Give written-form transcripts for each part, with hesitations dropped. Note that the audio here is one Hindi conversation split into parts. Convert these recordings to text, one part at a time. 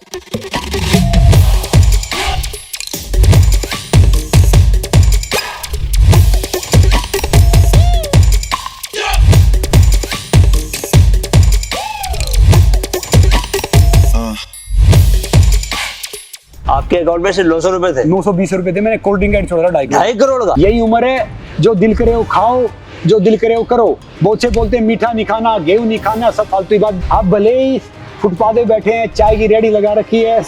आपके अकाउंट में से 900 रुपए थे? 920 रुपए थे। मैंने कोल्ड ड्रिंक ऐड छोड़ा 2.5 करोड़ का। यही उम्र है, जो दिल करे वो खाओ, जो दिल करे वो करो। बहुत से बोलते हैं मीठा नहीं खाना, गेहूं नहीं खाना, सब फालतू बात। आप भले ही फुटपाथ पे बैठे हैं, चाय की रेडी लगा रखी है,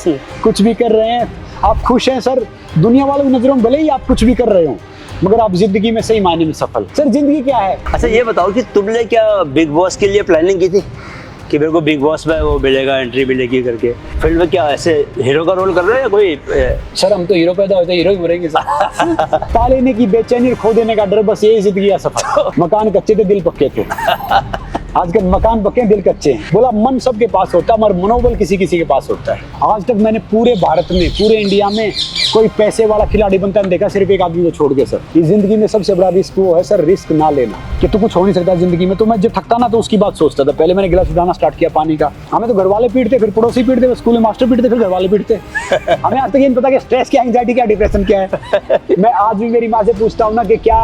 कुछ भी कर रहे हैं, आप खुश हैं सर। दुनिया वालों की नजरों में भले ही आप कुछ भी कर रहे हो, मगर आप जिंदगी में सही मायने में सफल। सर जिंदगी क्या है? अच्छा ये बताओ कि तुमने क्या बिग बॉस के लिए प्लानिंग की थी कि मेरे को बिग बॉस में वो मिलेगा, एंट्री मिलेगी करके? फिल्म में क्या ऐसे हीरो का रोल कर रहे हो या कोई? सर हम तो हीरो पैदा होते हीरो ही मरेंगे सर। पा लेने की बेचैनी और खो देने का डर, बस यही जिंदगी का सफर। मकान कच्चे थे, दिल पक्के थे। आजकल मकान पक्के, दिल कच्चे हैं। बोला मन सबके पास होता है, मगर मनोबल किसी किसी के पास होता है। आज तक मैंने पूरे भारत में, पूरे इंडिया में कोई पैसे वाला खिलाड़ी बनता नहीं देखा, सिर्फ एक आदमी को छोड़ के सर। इस जिंदगी में सबसे बड़ा रिस्क वो है सर, रिस्क ना लेना। कि तू कुछ हो नहीं सकता जिंदगी में। तो मैं जब थकता ना तो उसकी बात सोचता था। पहले मैंने गिलास उठाना स्टार्ट किया पानी का। हमें तो घर वाले पीटते, फिर पड़ोसी पीटते, स्कूल में मास्टर पीटते, फिर घर वाले पीटते। हमें आज तक ये नहीं पता कि स्ट्रेस क्या, एंग्जाइटी क्या, डिप्रेशन क्या है। मैं आज भी मेरी माँ से पूछता हूँ ना कि क्या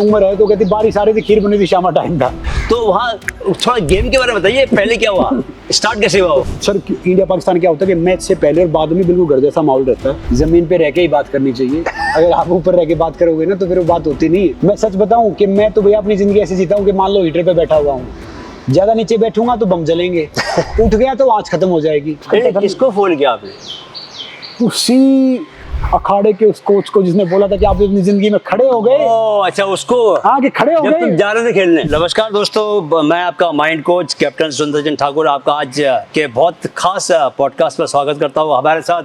उम्र है, तो कहती बारिश आ रही थी, खीर बनी थी, शाम टाइम था। तो वहाँ थोड़ा गेम के बारे में बताइए, पहले क्या हुआ, स्टार्ट कैसे हुआ? सर इंडिया पाकिस्तान क्या होता है कि मैच से पहले और बाद में बिल्कुल घर जैसा माहौल रहता है। जमीन पे रह के ही बात करनी चाहिए। अगर आप ऊपर रह के बात करोगे ना तो फिर वो बात होती नहीं है। मैं सच बताऊं कि मैं तो भैया अपनी जिंदगी ऐसे जीता हूँ कि मान लो हीटर पे बैठा हुआ हूँ, ज्यादा नीचे बैठूंगा तो बम जलेंगे, उठ गया तो आँच खत्म हो जाएगी। किसको फोन किया आपने? उसी अखाड़े के उस कोच को जिसने बोला था कि आप अपनी जिंदगी में खड़े हो गए। अच्छा उसको, हाँ कि खड़े हो जब गए तुम जा रहे थे खेलने। नमस्कार दोस्तों, मैं आपका माइंड कोच कैप्टन सुंदरचंद ठाकुर आपका आज के बहुत खास पॉडकास्ट पर स्वागत करता हूँ। हमारे साथ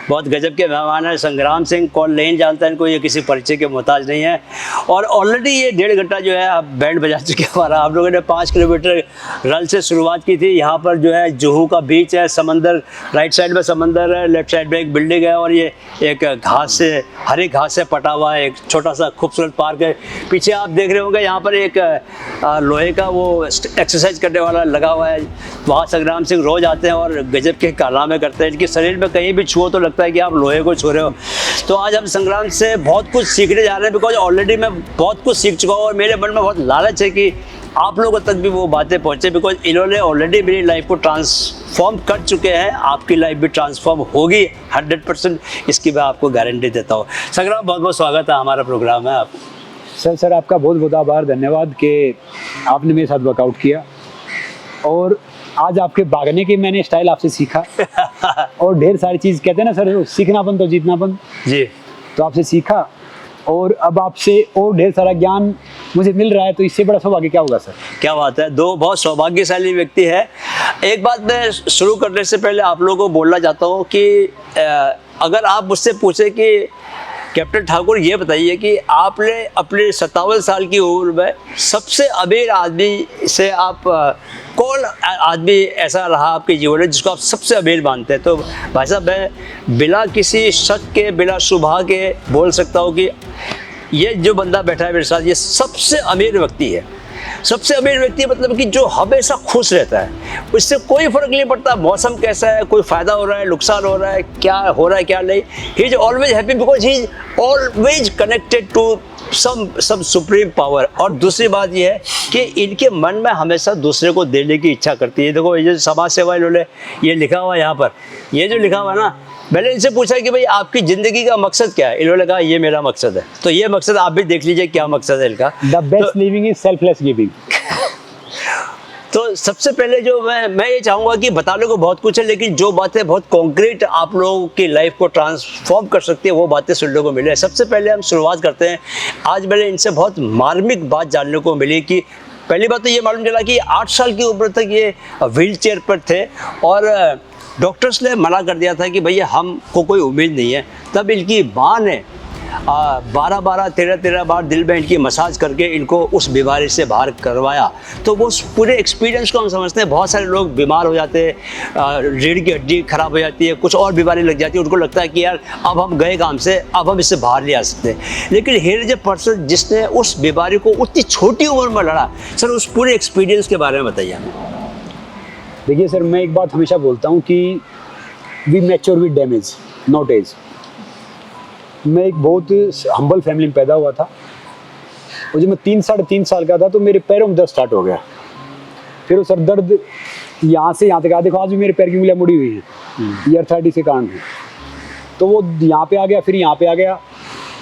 बहुत गजब के मेहमान हैं संग्राम सिंह। कौन नहीं जानता इनको, ये किसी परिचय के मोहताज नहीं है। और ऑलरेडी ये 1.5 घंटा जो है आप बैंड बजा चुके हैं हमारा। आप लोगों ने 5 किलोमीटर रन से शुरुआत की थी। यहाँ पर जो है जुहू का बीच है, समंदर, राइट साइड में समंदर है, लेफ्ट साइड में एक बिल्डिंग है, और ये एक घास से, हरी घास से पटा हुआ है एक छोटा सा खूबसूरत पार्क है। पीछे आप देख रहे होंगे यहाँ पर एक लोहे का वो एक्सरसाइज करने वाला लगा हुआ है। वहाँ संग्राम सिंह रोज आते हैं और गजब के कारनामे करते हैं। इनके शरीर में कहीं भी छुओ तो लगता है कि आप लोहे को छू रहे हो। तो आज हम संग्राम से बहुत कुछ सीखने जा रहे हैं, बिकॉज ऑलरेडी मैं बहुत कुछ सीख चुका हूँ और मेरे मन में बहुत लालच है कि आप लोगों तक भी वो बातें पहुँचे, बिकॉज इन्होंने ऑलरेडी मेरी लाइफ को ट्रांसफॉर्म कर चुके हैं। आपकी लाइफ भी ट्रांसफॉर्म होगी 100%, इसकी मैं आपको गारंटी देता हूँ। संग्राम बहुत बहुत स्वागत है, हमारा प्रोग्राम है। आप सर आपका बहुत बहुत आभार, धन्यवाद कि आपने मेरे साथ वर्कआउट किया। और आज आपके भागने की मैंने स्टाइल आपसे सीखा और ढेर सारी चीज़, कहते हैं ना सर, सीखनापन तो जीतनापन जी, तो आपसे सीखा और अब आपसे और ढेर सारा ज्ञान मुझे मिल रहा है। तो इससे बड़ा सौभाग्य क्या होगा सर? क्या बात है, दो बहुत सौभाग्यशाली व्यक्ति है। एक बात मैं शुरू करने से पहले आप लोगों को बोलना चाहता हूँ कि अगर आप मुझसे पूछे कि कैप्टन ठाकुर ये बताइए कि आपने अपने 57 साल की उम्र में सबसे अमीर आदमी से आप कौन आदमी ऐसा रहा आपके जीवन में जिसको आप सबसे अमीर मानते हैं? तो भाई साहब मैं बिना किसी शक के, बिना शुबा के बोल सकता हूँ कि ये जो बंदा बैठा है मेरे साथ, ये सबसे अमीर व्यक्ति है। सबसे अमीर व्यक्ति मतलब कि जो हमेशा खुश रहता है, उससे कोई फर्क नहीं पड़ता मौसम कैसा है, कोई फायदा हो रहा है, नुकसान हो रहा है, क्या हो रहा है क्या नहीं। He is always happy because he is always connected to some supreme power. और दूसरी बात यह है कि इनके मन में हमेशा दूसरे को देने की इच्छा करती है। देखो ये जो समाज सेवा इन्होंने ये लिखा हुआ है यहाँ पर, ये जो लिखा हुआ है ना, मैंने इनसे पूछा कि भाई आपकी ज़िंदगी का मकसद क्या है? इन्होंने कहा ये मेरा मकसद है। तो ये मकसद आप भी देख लीजिए क्या मकसद है इनका। The best living is selfless giving. तो सबसे पहले जो मैं ये चाहूँगा कि बताने को बहुत कुछ है, लेकिन जो बातें बहुत कॉन्क्रीट आप लोगों की लाइफ को ट्रांसफॉर्म कर सकती है वो बातें सुनने को मिले। सबसे पहले हम शुरुआत करते हैं। आज मैंने इनसे बहुत मार्मिक बात जानने को मिली कि पहली बात तो ये मालूम चला कि 8 साल की उम्र तक ये व्हील चेयर पर थे और डॉक्टर्स ने मना कर दिया था कि भैया हमको कोई उम्मीद नहीं है। तब इनकी माँ ने 12-12, 13-13 बार दिल में इनकी मसाज करके इनको उस बीमारी से बाहर करवाया। तो वो पूरे एक्सपीरियंस को हम समझते हैं। बहुत सारे लोग बीमार हो जाते हैं, रीढ़ की हड्डी खराब हो जाती है, कुछ और बीमारी लग जाती है, उनको लगता है कि यार अब हम गए काम से, अब हम इससे बाहर नहीं आ सकते। लेकिन हियर इज ए पर्सन जिसने उस बीमारी को उतनी छोटी उम्र में लड़ा। सर उस पूरे एक्सपीरियंस के बारे में बताइए हमें। देखिए सर, मैं एक बात हमेशा बोलता हूँ कि we mature with damage not age. मैं एक बहुत हम्बल फैमिली में पैदा हुआ था, और जब मैं 3-3.5 साल का था तो मेरे पैरों में दर्द स्टार्ट हो गया। फिर वो सर दर्द यहाँ से यहाँ तक आ, देखो आज भी मेरे पैर की उंगलियां मुड़ी हुई हैं, ये आर्थराइटिस के कारण है। तो वो यहाँ पे आ गया, फिर यहाँ पे आ गया।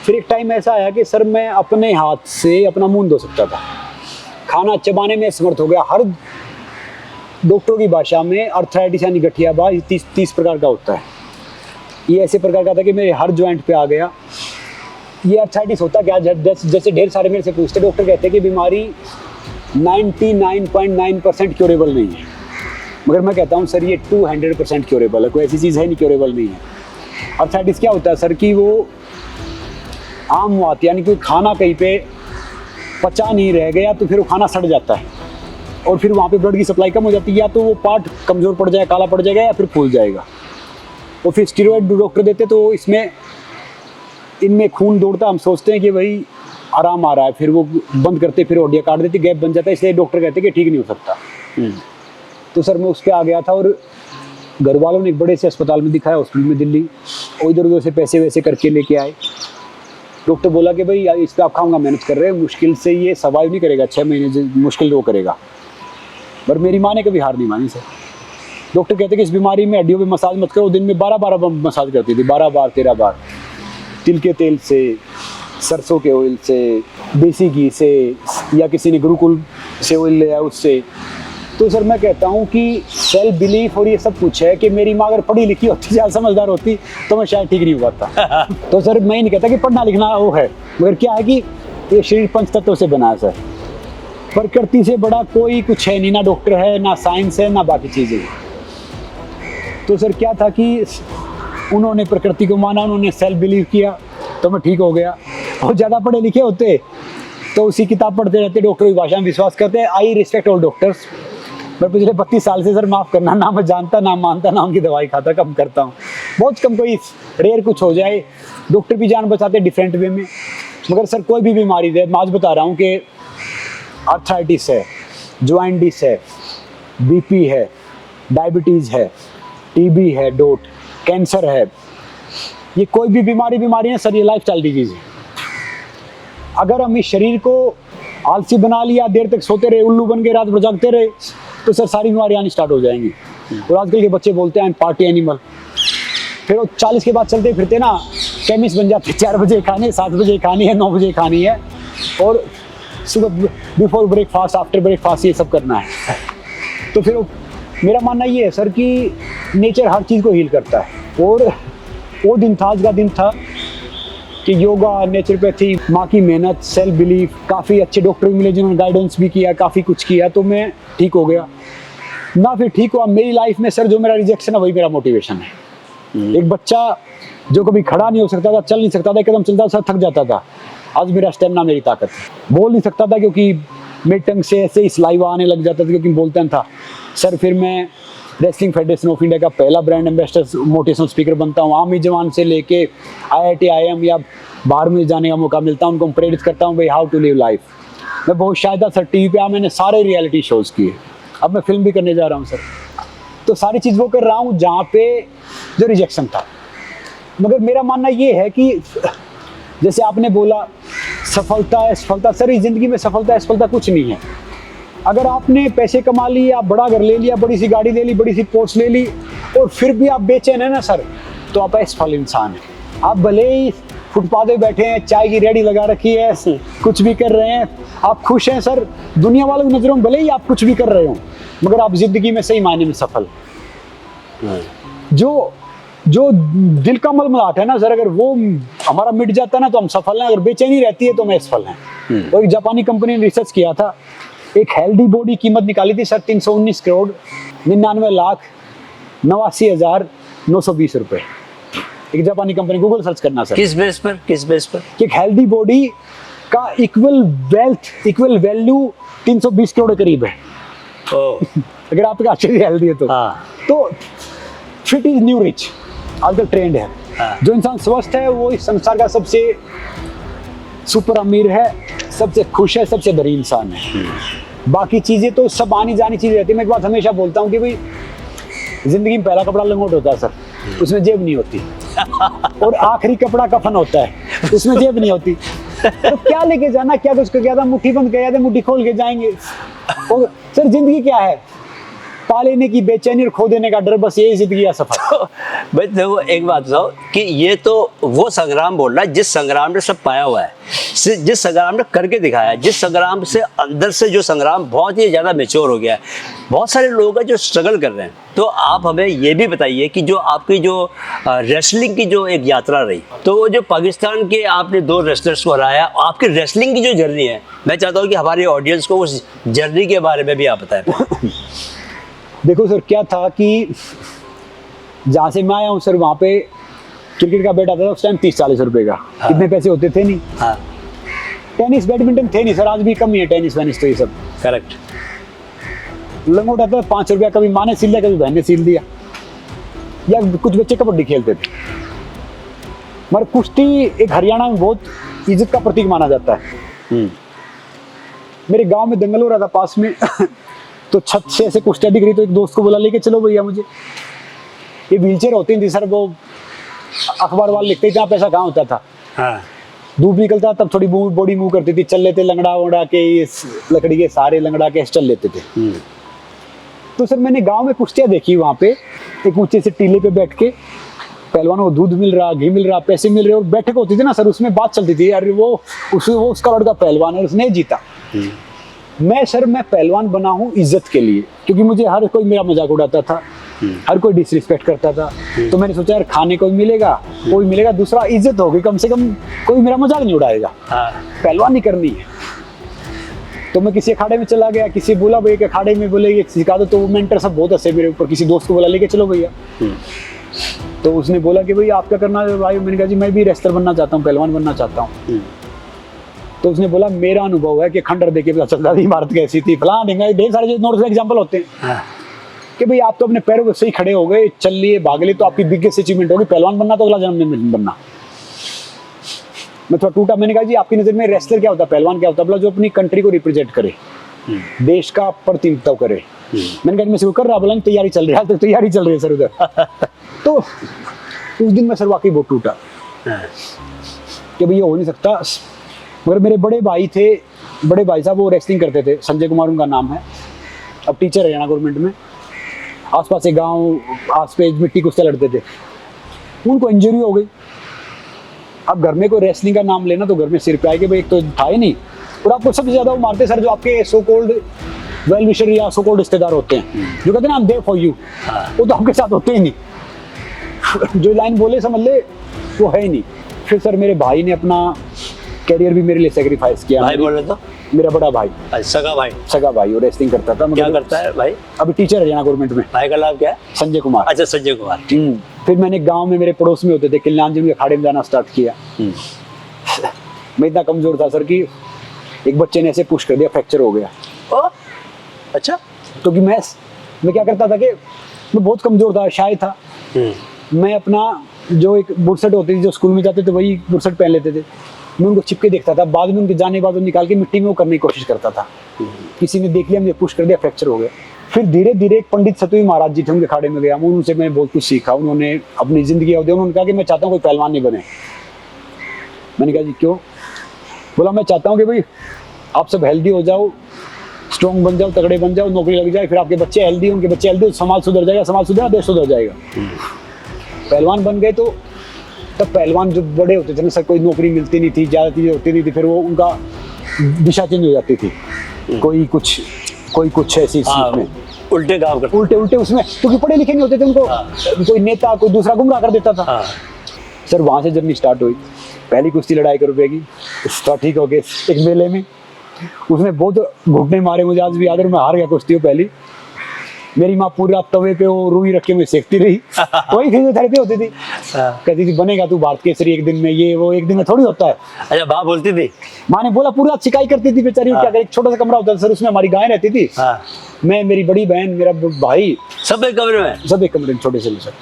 फिर एक टाइम ऐसा आया कि सर मैं अपने हाथ से अपना मुंह धो सकता था, खाना चबाने में समर्थ हो गया। हर डॉक्टरों की भाषा में आर्थराइटिस यानी गठियाबाज 30 प्रकार का होता है। ये ऐसे प्रकार का था कि मेरे हर जॉइंट पे आ गया। ये आर्थराइटिस होता क्या, जैसे ढेर सारे मेरे से पूछते, डॉक्टर कहते हैं कि बीमारी 99.9% क्योरेबल नहीं है, मगर मैं कहता हूँ सर ये 200% क्योरेबल है। कोई ऐसी चीज़ है नहीं क्योरेबल नहीं है। आर्थराइटिस क्या होता है सर कि वो आम बात, यानी कोई खाना कहीं पे पचा नहीं रह गया तो फिर वो खाना सड़ जाता है, और फिर वहाँ पे ब्लड की सप्लाई कम हो जाती है, या तो वो पार्ट कमज़ोर पड़ जाएगा, काला पड़ जाएगा, या फिर फूल जाएगा। और फिर स्टीरॉयड डॉक्टर देते तो इनमें खून दौड़ता, हम सोचते हैं कि भाई आराम आ रहा है, फिर वो बंद करते, फिर हड्डियाँ काट देती, गैप बन जाता है, इसलिए डॉक्टर कहते हैं कि ठीक नहीं हो सकता। तो सर मैं उस पर आ गया था, और घर वालों ने एक बड़े से अस्पताल में दिखाया, हॉस्पिटल में दिल्ली, और इधर उधर से पैसे वैसे करके लेके आए। डॉक्टर बोला कि भाई इस पर आप खाऊंगा मेहनत कर रहे हैं, मुश्किल से ये सर्वाइव नहीं करेगा, 6 महीने मुश्किल वो करेगा। पर मेरी माँ ने कभी हार नहीं मानी सर। डॉक्टर कहते कि इस बीमारी में हड्डियों पे मसाज मत करो। दिन में 12 मसाज करती थी, 12 बार 13 बार, तिल के तेल से, सरसों के ऑयल से, देसी घी से, या किसी ने गुरुकुल से ऑयल लिया उससे। तो सर मैं कहता हूँ कि सेल्फ बिलीफ और ये सब कुछ है कि मेरी माँ अगर पढ़ी लिखी होती, ज़्यादा समझदार होती, तो मैं शायद ठीक नहीं हुआ था। तो सर मैं ही नहीं कहता कि पढ़ना लिखना वो है, मगर क्या है कि ये शरीर 5 तत्वों से बना है सर। प्रकृति से बड़ा कोई कुछ है नहीं, ना डॉक्टर है, ना साइंस है, ना बाकी चीज़ें। तो सर क्या था कि उन्होंने प्रकृति को माना, उन्होंने सेल्फ बिलीव किया, तो मैं ठीक हो गया। और ज़्यादा पढ़े लिखे होते तो उसी किताब पढ़ते रहते, डॉक्टर की भाषा में विश्वास करते। I respect all doctors. मैं पिछले 32 साल से सर माफ़ करना, ना मैं जानता, ना मानता, ना उनकी दवाई खाता, कम करता हूँ, बहुत कम। कोई रेयर कुछ हो जाए, डॉक्टर भी जान बचाते डिफरेंट वे में। मगर सर कोई भी बीमारी है, मैं आज बता रहा हूँ कि आर्थराइटिस है, जॉइंटिस है, बीपी है, डायबिटीज़ है, टीबी है, डोट, कैंसर है, ये कोई भी बीमारी है सर, ये लाइफस्टाइल डिजीज है। अगर हम इस शरीर को आलसी बना लिया, देर तक सोते रहे, उल्लू बन के रात भर जागते रहे, तो सर सारी बीमारियाँ आनी स्टार्ट हो जाएंगी। और आजकल के बच्चे बोलते हैं पार्टी एनिमल, फिर वो 40 के बाद चलते फिरते ना केमिस्ट बन जाते, 4 बजे खानी है, 7 बजे खानी है, 9 बजे खानी है, और सुबह बिफोर ब्रेकफास्ट, आफ्टर ब्रेकफास्ट ये सब करना है। तो फिर मेरा मानना ये है सर कि नेचर हर चीज़ को हील करता है। और वो दिन था, आज का दिन था कि योगा, नेचुरोपैथी, माँ की मेहनत, सेल्फ बिलीफ, काफ़ी अच्छे डॉक्टर मिले जिन्होंने गाइडेंस भी किया, काफ़ी कुछ किया, तो मैं ठीक हो गया ना। फिर ठीक हुआ मेरी लाइफ में सर, जो मेरा रिजेक्शन है वही मेरा मोटिवेशन है। एक बच्चा जो कभी खड़ा नहीं हो सकता था, चल नहीं सकता था, एक कदम चलता था थक जाता था, आज मेरा स्टेमिना मेरी ताकत है। बोल नहीं सकता था क्योंकि मेरे टंग से ऐसे ही सलाइवा आने लग जाता था क्योंकि बोलता था सर। फिर मैं रेसलिंग फेडरेशन ऑफ इंडिया का पहला ब्रांड एम्बेसडर, मोटिवेशनल स्पीकर बनता हूँ। आर्मी जवान से लेके IIT IIM या बाहर में जाने का मौका मिलता है, उनको प्रेरित करता हूँ भाई हाउ टू लिव लाइफ। मैं बहुत शायद सर टीवी पे मैंने सारे रियलिटी शोज़ किए, अब मैं फिल्म भी करने जा रहा हूँ सर। तो सारी चीज़ वो कर रहा हूँ जहाँ पे जो रिजेक्शन था। मगर मेरा मानना ये है कि जैसे आपने बोला सफलता असफलता, सर इस ज़िंदगी में सफलता असफलता कुछ नहीं है। अगर आपने पैसे कमा लिए, आप बड़ा घर ले लिया, बड़ी सी गाड़ी ले ली, बड़ी सी पोस्ट ले ली, और फिर भी आप बेचैन है ना सर, तो आप असफल इंसान हैं। आप भले ही फुटपाथ पे बैठे हैं, चाय की रेहड़ी लगा रखी है, कुछ भी कर रहे हैं, आप खुश हैं सर, दुनिया वालों की नज़रों में भले ही आप कुछ भी कर रहे हो, मगर आप जिंदगी में सही मायने में सफल। जो दिल का मलमलाहट है ना सर, अगर वो हमारा मिट जाता है ना तो हम सफल हैं, अगर बेचैनी रहती है तो हम असफल हैं। तो एक जापानी कंपनी ने रिसर्च किया था, एक हेल्दी बॉडी कीमत निकाली थी सर 319 करोड़ 99,89,920 रुपए। एक जापानी कंपनी, गूगल सर्च करना सर। किस बेस पर कि एक हेल्दी बॉडी का इक्वल वैल्यू 320 करोड़ के करीब है। अगर आपका अच्छे से हेल्दी है तो फिट इज न्यू रिच आजकल ट्रेंड है। जो इंसान स्वस्थ है वो इस संसार का सबसे सुपर अमीर है, सबसे खुश है, सबसे बड़ी इंसान है। बाकी चीजें तो सब आनी जानी चीजें रहती है। मैं एक बात हमेशा बोलता हूँ कि भाई जिंदगी में पहला कपड़ा लंगोट होता है सर, उसमें जेब नहीं होती। और आखिरी कपड़ा कफन होता है, उसमें जेब नहीं होती। तो क्या लेके जाना, क्या कुछ क्या था, मुट्ठी बंद किया था, मुट्ठी खोल के जाएंगे। और सर जिंदगी क्या है, पा लेने की बेचैनी और खो देने का डर, बस यही जिंदगी का सफर। भाई देखो एक बात बताओ कि ये तो वो संग्राम बोल रहा है जिस संग्राम ने सब पाया हुआ है, जिस संग्राम ने करके दिखाया है, जिस संग्राम से अंदर से जो संग्राम बहुत ही ज़्यादा मैच्योर हो गया है। बहुत सारे लोग हैं जो स्ट्रगल कर रहे हैं। तो आप हमें ये भी बताइए कि जो आपकी जो रेसलिंग की जो एक यात्रा रही, तो वो जो पाकिस्तान के आपने 2 रेसलर्स को हराया, आपकी रेसलिंग की जो जर्नी है, मैं चाहता हूँ कि हमारे ऑडियंस को उस जर्नी के बारे में भी आप बताएं। देखो सर क्या था कि जहाँ से मैं आया हूँ सर, वहाँ पे क्रिकेट का बैट आता था उस टाइम 30-40 रुपए का। हाँ। इतने पैसे होते थे नहीं। हाँ टेनिस बैडमिंटन थे नहीं सर, आज भी कम ही है टेनिस वेनिस तो ये सब। करेक्ट। लंगोट आता था 5 रुपया, कभी माँ ने सिल दिया, कभी बहन ने सिल दिया, या कुछ बच्चे कबड्डी खेलते थे। मगर कुश्ती एक हरियाणा में बहुत इज्जत का प्रतीक माना जाता है। मेरे गांव में दंगल हो रहा था पास में तो छत से ऐसे कुश्तियाँ दिख रही, तो एक दोस्त को बोला लेके चलो भैया मुझे। ये व्हीलचेयर होती थी सर, वो अखबार वाले लिखते थे, पैसा कहाँ होता था। हाँ धूप निकलता तब थोड़ी बॉडी मूव करती थी, चल लेते लंगड़ा वंगड़ा के, इस लकड़ी के सारे लंगड़ा के चल लेते थे। तो सर मैंने गांव में कुश्तियाँ देखी, वहाँ पे एक ऊंचे से टीले पे बैठ के पहलवानों को दूध मिल रहा, घी मिल रहा, पैसे मिल रहे, और बैठक होती थी ना सर, उसमें बात चलती थी, अरे वो उसका लड़का पहलवान है, उसने जीता। मैं पहलवान बना हूँ इज्जत के लिए, क्योंकि मुझे हर कोई मेरा मजाक उड़ाता था, हर कोई डिसरिस्पेक्ट करता था। तो मैंने सोचा यार खाने को मिलेगा, कोई मिलेगा, दूसरा इज्जत होगी, कम से कम कोई मेरा मजाक नहीं उड़ाएगा। पहलवानी करनी है। तो मैं किसी अखाड़े में चला गया, किसी बोला भैया कि अखाड़े में बोले ये सिखा दो, तो वो मेंटर सब बहुत हंसे मेरे ऊपर। किसी दोस्त को बोला लेके चलो भैया, तो उसने बोला कि भैया आप क्या करना है भाई। मैंने कहा जी मैं भी रेसलर बनना चाहता हूँ, पहलवान बनना चाहता हूँ। तो उसने बोला मेरा अनुभव है कि खंडर देके पता चलता थी इमारत कैसी थी, फलां देंगे, ढेर सारे जो नोट्स एग्जाम्पल होते हैं कि भाई आप तो अपने पैरों पे सही खड़े हो गए, चल लिए, भाग लिए, तो आपकी बिगेस्ट अचीवमेंट होगी। पहलवान बनना तो अगला जन्म में बनना। मैं थोड़ा टूटा। मैंने कहा जी आपकी नजर में रेसलर क्या होता है, पहलवान क्या होता है? बोला जो अपनी कंट्री को रिप्रेजेंट करे, देश का प्रतिनिधित्व करे। मैंने कहा मैं सिर्फ कर रहा, बोला तैयारी चल रही है, तो तैयारी चल रही है सर उधर। तो उस दिन मैं सर वाकई बहुत टूटा कि भैया हो नहीं सकता। मगर मेरे बड़े भाई थे, बड़े भाई साहब वो रेसलिंग करते थे, संजय कुमार उनका नाम है, अब टीचर है हरियाणा गवर्नमेंट में। आसपास एक गांव, आस पे मिट्टी कुश्ती लड़ते थे, उनको इंजरी हो गई। अब घर में कोई रेसलिंग का नाम लेना तो घर में सिर पे आए कि भाई एक तो था ही नहीं, और आपको सबसे ज्यादा वो मारते सर जो आपके सो कोल्ड वेल विशर या सो कोल्ड रिश्तेदार होते हैं, जो कहते हैं ना I am there for you, वो तो आपके साथ होते ही नहीं। जो लाइन बोले समझ ले वो है ही नहीं। फिर सर मेरे भाई ने अपना कैरियर भी मेरे लिए सेक्रीफाइस किया। भाई बोले तो मेरा बड़ा भाई, सगा भाई। सगा भाई, और रेसलिंग करता था। क्या करता है भाई? अभी टीचर है हरियाणा गवर्नमेंट में। भाई का नाम क्या है? संजय कुमार। अच्छा संजय कुमार। फिर मैंने गांव में मेरे पड़ोस में होते थे कल्याण जी के अखाड़े में जाना स्टार्ट किया। मैं इतना कमजोर था सर कि एक बच्चे ने ऐसे पुश कर दिया, फ्रैक्चर हो गया। अच्छा। तो कि मैं क्या करता था कि मैं बहुत कमजोर था, शाय था। मैं अपना जो एक बुरसट होती थी, जो स्कूल में जाते थे वही बुरसट पहन लेते थे, मैं उनको चिपके देखता था। बाद में उनके जाने के बाद निकाल के मिट्टी में वो करने की कोशिश करता था। किसी ने देख लिया, मुझे पुश कर दिया, फ्रैक्चर हो गया। फिर धीरे धीरे एक पंडित सतवी महाराज जी थे, उनके अखाड़े में गया, उनसे मैंने बहुत कुछ सीखा। उन्होंने अपनी जिंदगी अवधि उन्होंने कहा कि मैं चाहता हूँ कोई पहलवान नहीं बने। मैंने कहा जी क्यों? बोला मैं चाहता हूँ कि भाई आप सब हेल्दी हो जाओ, स्ट्रॉन्ग बन जाओ, तगड़े बन जाओ, नौकरी लग जाए, फिर आपके बच्चे हेल्दी, उनके बच्चे हेल्दी, समाज सुधर जाएगा, समाज सुधरा देश सुधर जाएगा। पहलवान बन गए तो तब पहलवान जो बड़े होते थे ना सर, कोई नौकरी मिलती नहीं थी, ज़्यादा चीज़ें होती नहीं थी, फिर वो उनका दिशा चेंज हो जाती थी। कोई कुछ ऐसी चीज में उल्टे काम करते, उल्टे उसमें, क्योंकि पढ़े लिखे नहीं होते थे उनको। कोई नेता कोई दूसरा गुमराह कर देता था। सर वहाँ से जर्नी स्टार्ट हुई। पहली कुश्ती लड़ाई कर रुपए की स्टार्ट ठीक हो गए एक मेले में, उसने बहुत घुटने मारे, मुझे आज भी याद है। मैं हार गया कुश्ती पहली। मेरी माँ पूरा तवे पे वो रुई रख के मुझे सेकती रही। वही फिजियोथेरेपी होती थी। कहती थी बनेगा तू भारत केसरी एक दिन में, ये वो एक दिन में थोड़ी होता है। अच्छा माँ बोलती थी? माँ ने बोला पूरा सिकाई करती थी बेचारी। क्या करे, एक छोटा सा कमरा होता था सर, उसमें हमारी गाय रहती थी। मैं, मेरी बड़ी बहन, मेरा भाई, सब एक कमरे में? सब एक कमरे में, छोटे से सर।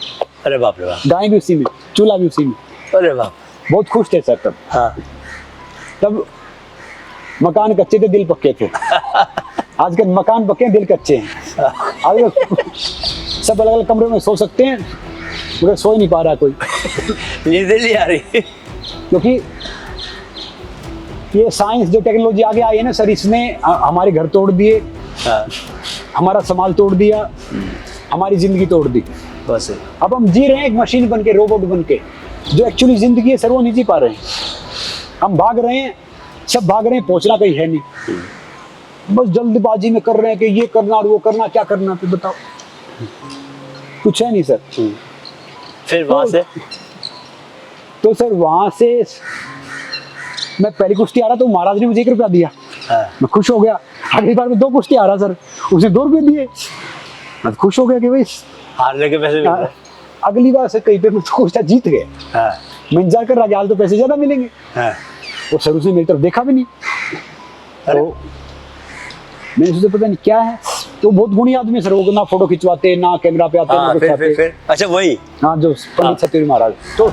अरे बाप रे बाप। गाय भी उसी में, चूल्हा भी उसी में। अरे बाप, बहुत खुश थे सर तब। तब मकान कच्चे थे, दिल पक्के थे। आजकल मकान पक्के हैं, दिल कच्चे हैं। आजकल सब अलग अलग कमरे में सो सकते हैं, मगर सो ही नहीं पा रहा कोई, नींद नहीं आ रही। क्योंकि ये साइंस जो टेक्नोलॉजी आगे आई है ना सर, इसने हमारे घर तोड़ दिए, हाँ, हमारा समाज तोड़ दिया, हमारी जिंदगी तोड़ दी। बस अब हम जी रहे हैं एक मशीन बन के, रोबोट बन के, जो एक्चुअली जिंदगी है सर वो नहीं जी पा रहे हैं। हम भाग रहे हैं, सब भाग रहे हैं, पहुंचना कहीं है नहीं, बस जल्दबाजी में कर रहे हैं कि ये करना और वो करना, क्या करना फिर बताओ, कुछ है नहीं सर। फिर वहां से तो सर वहां से मैं पहली कुश्ती आ रहा तो महाराज ने मुझे 1 रुपया दिया, हाँ, मैं खुश हो गया। अगली बार में 2 कुश्ती आ रहा सर, उसने 2 रुपये दिए, मैं खुश हो गया कि भाई हारने के पैसे मिल रहे। अगली बार से कहीं पे मैं कुश्ती जीत गया। हाँ, मैं इंतजार कर रहा कि आज तो पैसे ज्यादा मिलेंगे, हाँ, और सर उसने मेरी तरफ देखा भी नहीं। तो मैंने सोचा पता नहीं क्या है, तो बहुत गुणी आदमी है सर, वो ना फोटो खिंचवाते, ना कैमरा पे आते, ना हाँ, कुछ फिर आते। फिर अच्छा वही हाँ, जो पंडित सत्यवीर महाराज। तो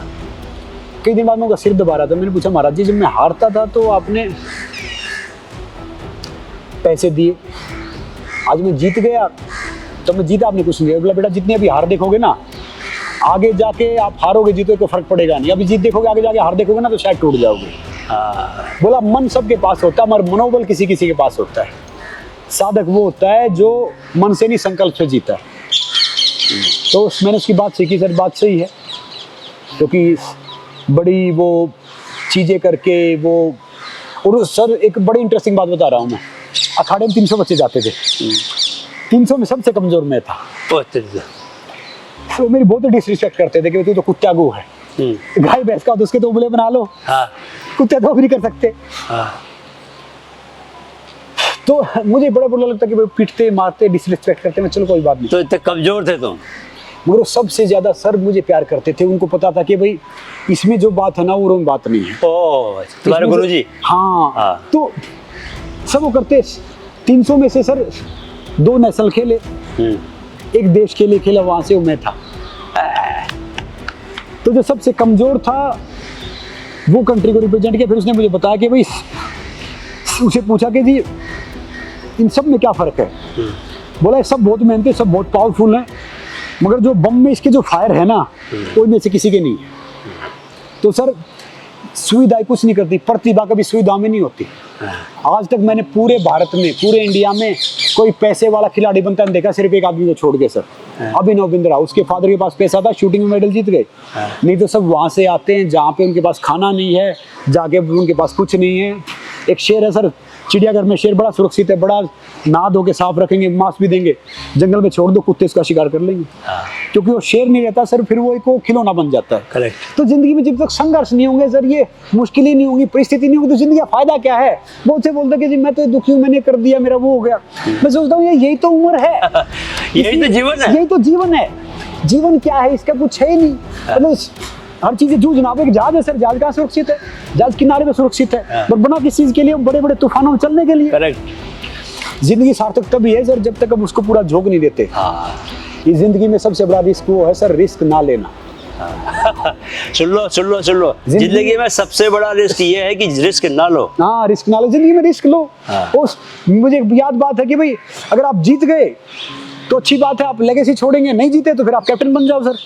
कई दिन बाद मैं उनका सिर दबा रहा था, मैंने पूछा महाराज जी जब मैं हारता था तो आपने पैसे दिए, आज मैं जीत गया तो मैं जीता, आपने कुछ नहीं दिया। बोला बेटा जितनी अभी हार देखोगे ना, आगे जाके आप हारोगे जीतोगे कोई फर्क पड़ेगा नहीं, अभी जीत देखोगे आगे जाके हार देखोगे ना तो शायद टूट जाओगे। हाँ, बोला मन सबके पास होता है मगर मनोबल किसी किसी के पास होता है। साधक वो होता है जो मन से नहीं संकल्प से जीता है। तो मैंने उसकी बात सीखी सर, बात सही है, क्योंकि बड़ी वो चीजें करके वो, और सर एक बड़ी इंटरेस्टिंग बात बता रहा हूँ मैं, अखाड़े में 300 बच्चे जाते थे, 300 में सबसे कमजोर मैं था। तो मेरी बहुत डिसरिस्पेक्ट करते थे कि तू तो कुत्ता गो है, गाय भैंस का तो उसके तो उबले बना लो, हाँ, कुत्ते तो भी नहीं कर सकते। हाँ, तो मुझे बड़ा बुरा लगता कि भाई पीटते मारते डिसरिस्पेक्ट करते, मैं चलो कोई बात नहीं। तो इतने कमजोर थे तुम? मगर वो सबसे ज्यादा सर मुझे प्यार करते थे, उनको पता था कि भाई इसमें जो बात है ना वो बात नहीं है। ओ, तुम्हारे इसमें गुरुजी? हाँ, हाँ। तो सब वो करते। 300 में से सर 2 नेशनल खेले, एक देश के लिए खेला, वहां से वो मैं था। तो जो सबसे कमजोर था वो कंट्री को रिप्रेजेंट किया। फिर उसने मुझे बताया कि भाई, उसे पूछा कि जी इन सब में क्या फर्क है। बोला ये सब बहुत मेहनती, सब बहुत पावरफुल हैं, मगर जो बम में इसके जो फायर है ना वो इनमें से किसी के नहीं है। तो सर सुविधा कुछ नहीं करती, प्रतिभा कभी सुविधा में नहीं होती। आज तक मैंने पूरे भारत में, पूरे इंडिया में कोई पैसे वाला खिलाड़ी बनता नहीं देखा, सिर्फ एक आदमी को छोड़ के सर, अभिनव बिंद्रा। उसके फादर के पास पैसा था, शूटिंग में मेडल जीत गए। नहीं तो सब वहां से आते हैं जहाँ पे उनके पास खाना नहीं है, जाके उनके पास कुछ नहीं है। एक शेर है सर, चिड़ियाघर में शेर बड़ा सुरक्षित है, बड़ा नहा धो के साफ रखेंगे, मांस भी देंगे, जंगल में छोड़ दो कुत्ते उसका शिकार कर लेंगे। क्योंकि वो शेर नहीं रहता सर, फिर वो एक खिलौना बन जाता है। करेक्ट। तो जिंदगी में जब तक संघर्ष नहीं होंगे सर, ये मुश्किलें नहीं होंगी, परिस्थिति नहीं होगी, तो जिंदगी का फायदा क्या है। बहुत से बोलते कि जी मैं तो दुखी हूँ, मैंने कर दिया, मेरा वो हो गया। मैं सोचता हूँ यही तो उम्र है, यही तो जीवन है। यही तो जीवन है। जीवन क्या है, इसका कुछ है ही नहीं। मतलब हर चीज जूझना। अब एक जहाज है सर, जहाज कहाँ सुरक्षित है? जहाज किनारे पे सुरक्षित है, पर बना किस चीज के लिए? बड़े बड़े तूफानों में चलने के लिए। करेक्ट। जिंदगी सार्थक तभी है सर जब तक हम उसको पूरा झोंक नहीं देते। इस जिंदगी में सबसे बड़ा रिस्क वो है सर, रिस्क ना लेना। सुन लो, जिंदगी में सबसे बड़ा रिस्क ये है कि रिस्क ना लो। हाँ, रिस्क ना लो, जिंदगी में रिस्क लो। उस मुझे याद बात है कि भाई अगर आप जीत गए तो अच्छी बात है, आप लेगेसी छोड़ेंगे। नहीं जीते तो फिर आप कैप्टन बन जाओ सर।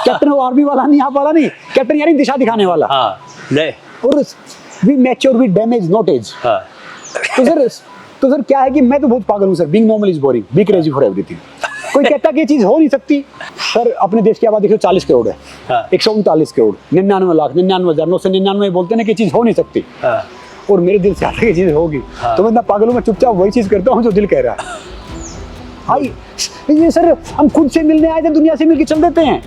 कैप्टन वो आर्मी वाला नहीं, आप वाला नहीं, कैप्टन यानी दिशा दिखाने वाला। नहीं। और we mature we damage not age. तो सर क्या है कि मैं तो बहुत पागल हूँ sir. Being normal is boring, be crazy for everything. कोई कहता कि ये चीज हो नहीं सकती सर। अपने देश की आबादी 140 करोड़ है, 139 करोड़, 99 लाख, 99,999 बोलते हैं कि चीज हो नहीं सकती। और मेरे दिल से आता है कि चीज होगी। तो मैं इतना पागल हूँ, मैं चुपचाप वही चीज करता हूँ जो दिल कह रहा है। भाई ये सर हम खुद से मिलने आए थे, दुनिया से मिलके चल देते हैं।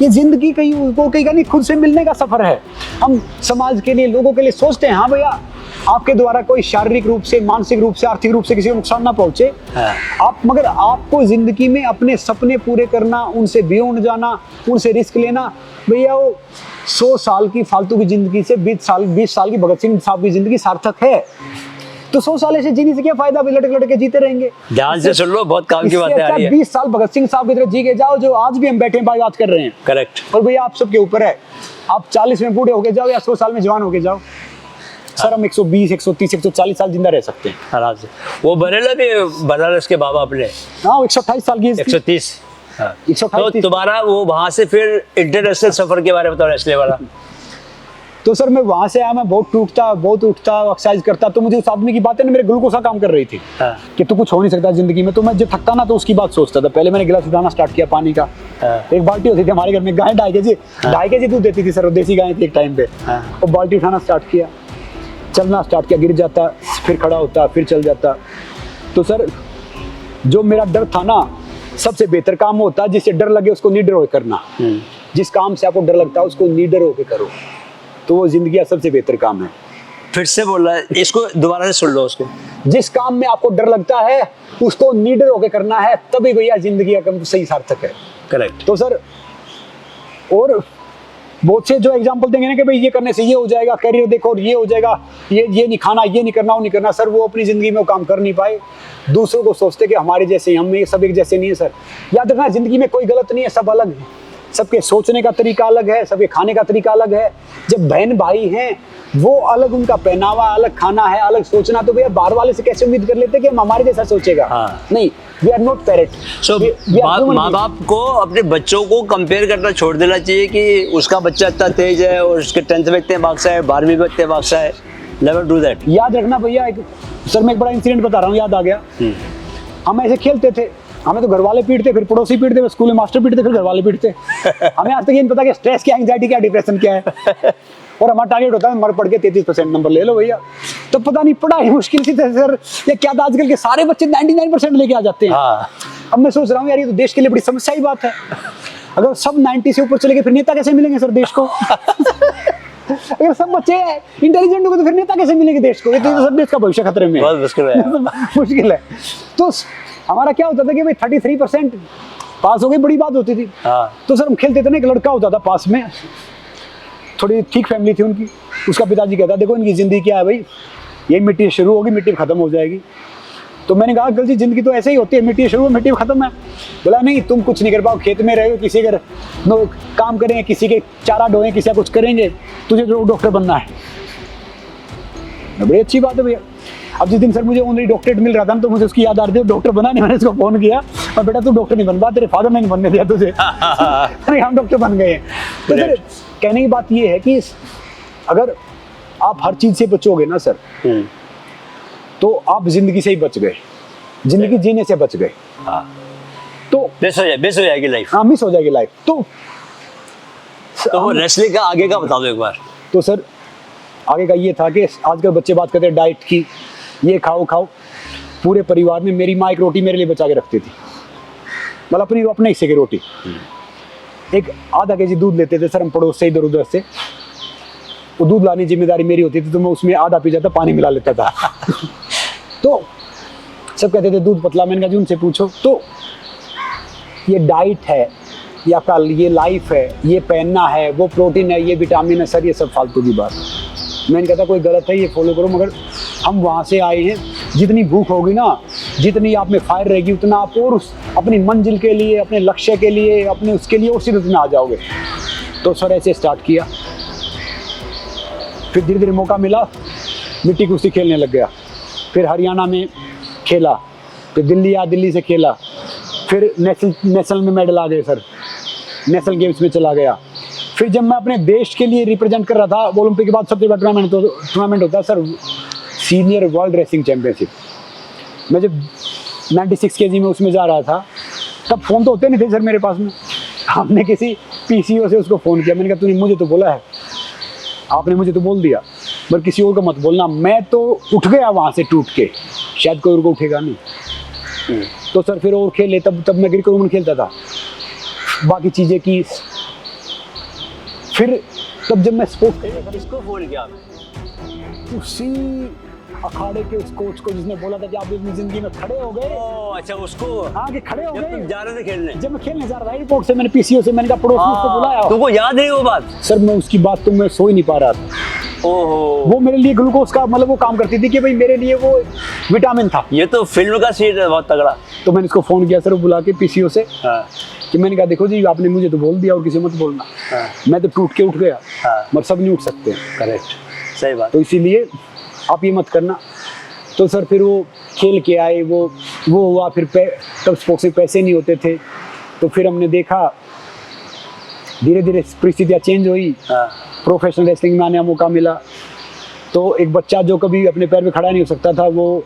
ये जिंदगी कहीं वो कहीं का नहीं, खुद से मिलने का सफर है। हम समाज के लिए, लोगों के लिए सोचते हैं हाँ भैया आपके द्वारा कोई शारीरिक रूप से, मानसिक रूप से, आर्थिक रूप से किसी को नुकसान ना पहुंचे। आप मगर आपको जिंदगी में अपने सपने पूरे करना, उनसे बियॉन्ड जाना, उनसे रिस्क लेना। भैया वो 100 साल की फालतू की जिंदगी से 20 साल की भगत सिंह साहब की जिंदगी सार्थक है। तो 100 साल ऐसे जीने से क्या फायदा? लटक के जीते रहेंगे। ध्यान से सुन लो, बहुत काम की बातें आ रही है। 20 साल भगत सिंह साहब की तरह जी के जाओ, जो आज भी हम बैठे भाई बात कर रहे हैं। करेक्ट। और भैया आप सबके ऊपर है, आप 40 में बूढ़े होके जाओ या 100 साल में जवान होके जाओ। सर हम 120, 130, 140 साल जिंदा रह सकते हैं आराम से। वो बरेला भी बनारस के बाबा अपने, हाँ 128 साल की 130 हाँ। 128 तो तुम्हारा वो वहां से फिर इंटरनेशनल सफर के बारे में बताओ, नेस्ले वाला। तो सर मैं वहां से आया, मैं बहुत टूटता, बहुत उठता, एक्सरसाइज करता, तो मुझे उस आदमी की बातें ना मेरे ग्लूकोसा काम कर रही थी हाँ। कि तू कुछ हो नहीं सकता जिंदगी में। तो मैं जब थकता ना तो उसकी बात सोचता था। पहले मैंने गिलास उठाना स्टार्ट किया पानी का। हाँ। एक बाल्टी होती थी हमारे घर में, गाय 2.5 kg दूध देती थी सर, देसी गाय थी एक टाइम पे। हाँ। वो बाल्टी उठाना स्टार्ट किया, चलना स्टार्ट किया, गिर जाता, फिर खड़ा होता, फिर चल जाता। तो सर जो मेरा डर था ना, सबसे बेहतर काम होता है जिससे डर लगे उसको निडर होकर करना। जिस काम से आपको डर लगता है उसको निडर होकर करो, तो वो जिंदगी का सबसे बेहतर काम है। फिर से बोल रहा है, इसको दोबारा से सुन लो उसको। जिस काम में आपको डर लगता है उसको निडर होकर करना है, तभी भैया जिंदगी का काम सही सार्थक है। करेक्ट। तो सर और बहुत से जो एग्जांपल देंगे ना कि भाई ये करने से ये हो जाएगा, करियर देखो और ये हो जाएगा, ये नहीं खाना, ये नहीं करना, वो नहीं करना। सर वो अपनी जिंदगी में वो काम कर नहीं पाए, दूसरों को सोचते कि हमारे जैसे ही, हम ये सब एक जैसे नहीं है। सर याद रखना, जिंदगी में कोई गलत नहीं है, सब अलग है। सबके सोचने का तरीका अलग है, सबके खाने का तरीका अलग है। जब बहन भाई हैं वो अलग, उनका पहनावा अलग, खाना है अलग, सोचना। तो भैया बाहर वाले से कैसे उम्मीद कर लेते कि हम हमारे जैसा सोचेगा? हाँ। नहीं, वी आर नॉट पैरेट। सो माँ बाप को अपने बच्चों को कंपेयर करना छोड़ देना चाहिए कि उसका बच्चा इतना तेज है और उसके 10th में इतने मार्क्स है, 12वीं में इतने मार्क्स है। Never do that. याद रखना भैया, एक सर मैं एक बड़ा इंसिडेंट बता रहा हूँ, याद आ गया। हम ऐसे खेलते थे, हमें तो घर वाले पीटते, फिर पड़ोसी पीटते, फिर स्कूल में मास्टर पीटते, फिर घर वाले पीटते। हमें आज तक ये नहीं पता कि स्ट्रेस क्या, एंजाइटी क्या, डिप्रेशन क्या है। और हमारा टारगेट होता है मर पढ़ के 33% नंबर ले लो भैया। तो पता नहीं पढ़ाई मुश्किल सी थी सर, ये क्या था, आजकल के सारे बच्चे 99% लेके आ जाते हैं। हाँ। अब मैं सोच रहा हूँ यार, ये तो देश के लिए बड़ी समस्या ही बात है। अगर सब 90 से ऊपर चले गए फिर नेता कैसे मिलेंगे सर देश को? अगर सब बच्चे इंटेलिजेंट हो गए तो फिर नेता कैसे मिलेंगे देश को? ये तो सब देश का भविष्य खतरे में है। बहुत मुश्किल है। मुश्किल है। तो हमारा क्या होता था कि भाई 33% पास हो गई, बड़ी बात होती थी। हाँ। तो सर हम खेलते थे ना, एक लड़का होता था पास में, थोड़ी ठीक फैमिली थी उनकी। उसका पिताजी कहता देखो इनकी जिंदगी क्या है भाई, ये मिट्टी से शुरू होगी, मिट्टी में खत्म हो जाएगी। तो मैंने कहा अंकल जी जिंदगी तो ऐसे ही होती है, मिट्टी से शुरू हो, मिट्टी में खत्म है। बोला नहीं, तुम कुछ नहीं कर पाओ, खेत में रहे हो, किसी के काम करेंगे, किसी के चारा ढोएं, किसी का कुछ करेंगे, तुझे जो डॉक्टर बनना है। बड़ी अच्छी बात है भैया। अब जिस दिन सर मुझे ऑनलाइन डॉक्टरेट मिल रहा था तो मुझे उसकी याद आ रही थी, डॉक्टर बना नहीं। मैंने उसको फोन किया और बेटा तू डॉक्टर नहीं बन पा, तेरे फादर ने नहीं बनने दिया तुझे। अरे हम डॉक्टर बन गए। तो सर कहने की बात ये है कि अगर आप हर चीज से बचोगे ना सर, तो आप जिंदगी से ही बच गए, जिंदगी जीने से बच गए। हाँ। तो बेस हो जाएगी लाइफ। हाँ, मिस हो जाएगी लाइफ। तो वो रेसलिंग का आगे का बता दो एक बार। तो सर आगे का ये था कि आजकल बच्चे बात करते हैं डाइट की, ये खाओ खाओ। पूरे परिवार में मेरी माँ एक रोटी मेरे लिए बचा के रखती थी, मतलब अपने हिस्से की रोटी। एक आधा केजी दूध लेते थे सर हम पड़ोस से, इधर उधर से। वो दूध लाने की जिम्मेदारी मेरी होती थी, तो मैं उसमें आधा पी जाता, पानी मिला लेता था। तो सब कहते थे दूध पतला। मैंने कहा जी उनसे पूछो। तो ये डाइट है या कल ये लाइफ है, ये पहनना है, वो प्रोटीन है, ये विटामिन है सर, ये सब फालतू की बात। मैंने कहा था कोई गलत है ये फॉलो करो, मगर हम वहाँ से आए हैं, जितनी भूख होगी ना, जितनी आप में फायर रहेगी, उतना आप और उस अपनी मंजिल के लिए, अपने लक्ष्य के लिए, अपने उसके लिए उसी में आ जाओगे। तो सर ऐसे स्टार्ट किया, फिर धीरे धीरे मौका मिला, मिट्टी कुश्ती खेलने लग गया। फिर हरियाणा में खेला, फिर दिल्ली आया, दिल्ली से खेला, फिर नेशनल में मेडल आ गए सर, नेशनल गेम्स में चला गया। फिर जब मैं अपने देश के लिए रिप्रेजेंट कर रहा था, ओलंपिक के बाद सबसे बड़ा टूर्नामेंट होता है sir senior world wrestling championship. मैं जब 96 kg में उसमें जा रहा था, तब फ़ोन तो होते नहीं थे सर मेरे पास में। हमने किसी PCO से उसको फ़ोन किया, मैंने कहा तूने मुझे तो बोला है, आपने मुझे तो बोल दिया, पर किसी और को मत बोलना। मैं तो उठ गया वहाँ से टूट के, शायद कोई और को उठेगा नहीं। तो सर फिर और खेले, तब मैं ग्रीको रोमन खेलता था, बाकी चीज़ें की। फिर तब जब मैं स्पोर्ट्स किसको फोन किया? उसी अखाड़े के उस कोच को जिसने बोला था कि आप अपनी जिंदगी में खड़े हो गए। अच्छा, उसको आगे खड़े हो जब तुम गए। जा रहे थे खेलने, जब मैं खेलने जा रहा था एयरपोर्ट से, मैंने PCO से मैंने कहा पड़ोस में उसको बुलाया। तुमको याद है वो बात? सर मैं उसकी बात तो मैं सो ही नहीं पा रहा था। ओहो, वो मेरे लिए ग्लूकोज का मतलब वो काम करती थी कि भाई मेरे लिए वो विटामिन था। ये तो फिल्म का सीन है बहुत तगड़ा। तो मैंने उसको फोन किया सर, वो बुला के PCO से, हाँ। कि मैंने कहा देखो जी आपने मुझे तो बोल दिया और किसी मत बोलना। हाँ। मैं तो टूट के उठ गया, हाँ। मगर सब नहीं उठ सकते। करेक्ट, सही बात। तो इसीलिए आप ये मत करना। तो सर फिर वो खेल के आए, वो हुआ। फिर तब स्पोर्ट्स में पैसे नहीं होते थे, तो फिर हमने देखा धीरे धीरे परिस्थितियाँ चेंज हुई, प्रोफेशनल रेसलिंग में आने का मौका मिला। तो एक बच्चा जो कभी अपने पैर पे खड़ा नहीं हो सकता था, वो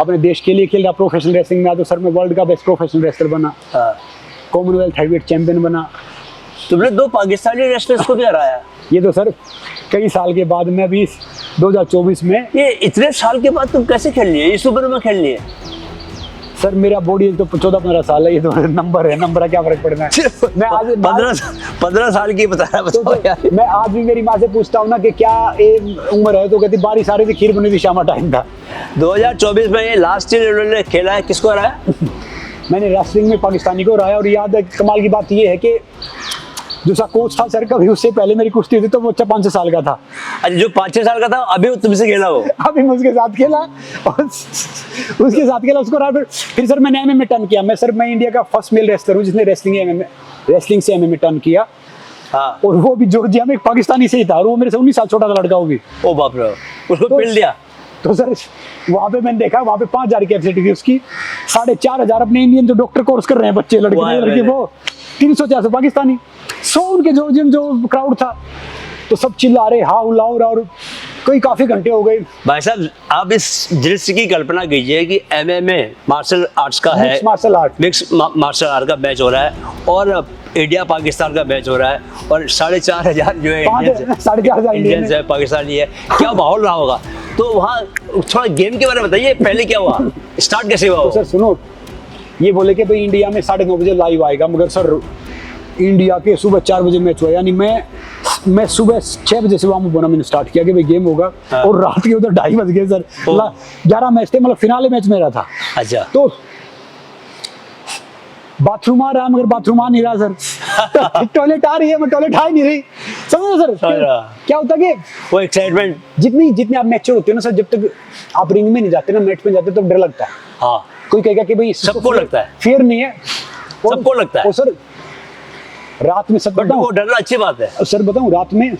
अपने देश के लिए खेल रहा, प्रोफेशनल रेसलिंग में आ, तो सर मैं वर्ल्ड का बेस्ट प्रोफेशनल रेसलर बना, कॉमनवेल्थ हेवीवेट चैंपियन बना। तुमने 2 पाकिस्तानी रेसलर्स को भी हराया। ये तो सर कई साल के बाद में अभी 2024 में। ये इतने साल के बाद तुम कैसे खेल लिए, इस उम्र में खेल लिए? सर मेरा बॉडी तो 14-15 साल है, ये तो नंबर है, नंबर का क्या फर्क पड़ना है। मैं आज 15 साल की बता रहा बताओ यार। मैं आज भी मेरी माँ से पूछता हूँ ना कि क्या उम्र है, तो कहती बारिश आ रही थी, खीर बनी थी, शामा टाइम था। 2024 में ये लास्ट ईयर खेला है, किसको हराया? मैंने रेसलिंग में पाकिस्तानी को हराया। और याद है, कमाल की बात ये है कि जो सा कोच था सर, कभी उससे पहले मेरी कुश्ती थी तो वो 5-6 साल का था। अच्छा, जो 5-6 साल का था अभी वो तुमसे खेला वो? अभी मैं उसके साथ खेला और उसके साथ खेला, उसको हरा। फिर सर मैंने एमएमए टर्न किया। मैं इंडिया का फर्स्ट मेल रेसलर हूँ जिसने रेसलिंग से एमएमए टर्न किया। हाँ। और वो भी जॉर्जिया में एक पाकिस्तानी से ही था, और वो मेरे से 19 साल छोटा था लड़का, वो भी। ओ बाप रे, उसको पिल दिया। तो सर वहाँ पे मैंने देखा, वहाँ पे 5,000 की कैपेसिटी थी उसकी, 4,500 अपने इंडियन जो डॉक्टर कोर्स कर रहे हैं बच्चे, लड़के वो 300-400 पाकिस्तानी, 100 उनके जॉर्जियन जो क्राउड था। तो सब चिल्ला रहे, हाँ उल्लाह, और कोई काफी घंटे हो गए। भाई साहब, आप इस दृश्य की कल्पना कीजिए कि एमएमए मार्शल आर्ट्स का है, मिक्स मार्शल आर्ट का मैच हो रहा है, और इंडिया पाकिस्तान का मैच हो रहा है, और 4,500 जो है इंडियंस है, पाकिस्तानी है। क्या माहौल रहा होगा? तो वहाँ थोड़ा गेम के बारे में बताइए, पहले क्या हुआ, स्टार्ट कैसे हुआ? तो सर सुनो, ये बोले कि भाई इंडिया में 9:30 बजे लाइव आएगा, मगर सर इंडिया के सुबह 4 बजे मैच हुआ। यानी मैं सुबह 6 बजे से वहाँ पर मैंने स्टार्ट किया कि भाई गेम होगा। हाँ। और रात के उधर 2:30 बज गए सर। 11 मैच थे, मतलब फिनाले मैच मेरा था। अच्छा। तो बाथरूम आ रहा है, मगर बाथरूम आ नहीं रहा सर। टॉयलेट आ रही है, मैं टॉयलेट आ ही नहीं रही, समझो सर। क्या होता है कि वो एक्साइटमेंट, जितने आप मैच्योर होते हो ना सर, जब तक आप रिंग में नहीं जाते ना, मैच में जाते तो डर लगता है। हाँ। कोई कहेगा कि भाई सबको लगता है, फियर नहीं है, सबको लगता है। और सर रात में सब वो डरना अच्छी बात है सर। बताऊं, रात में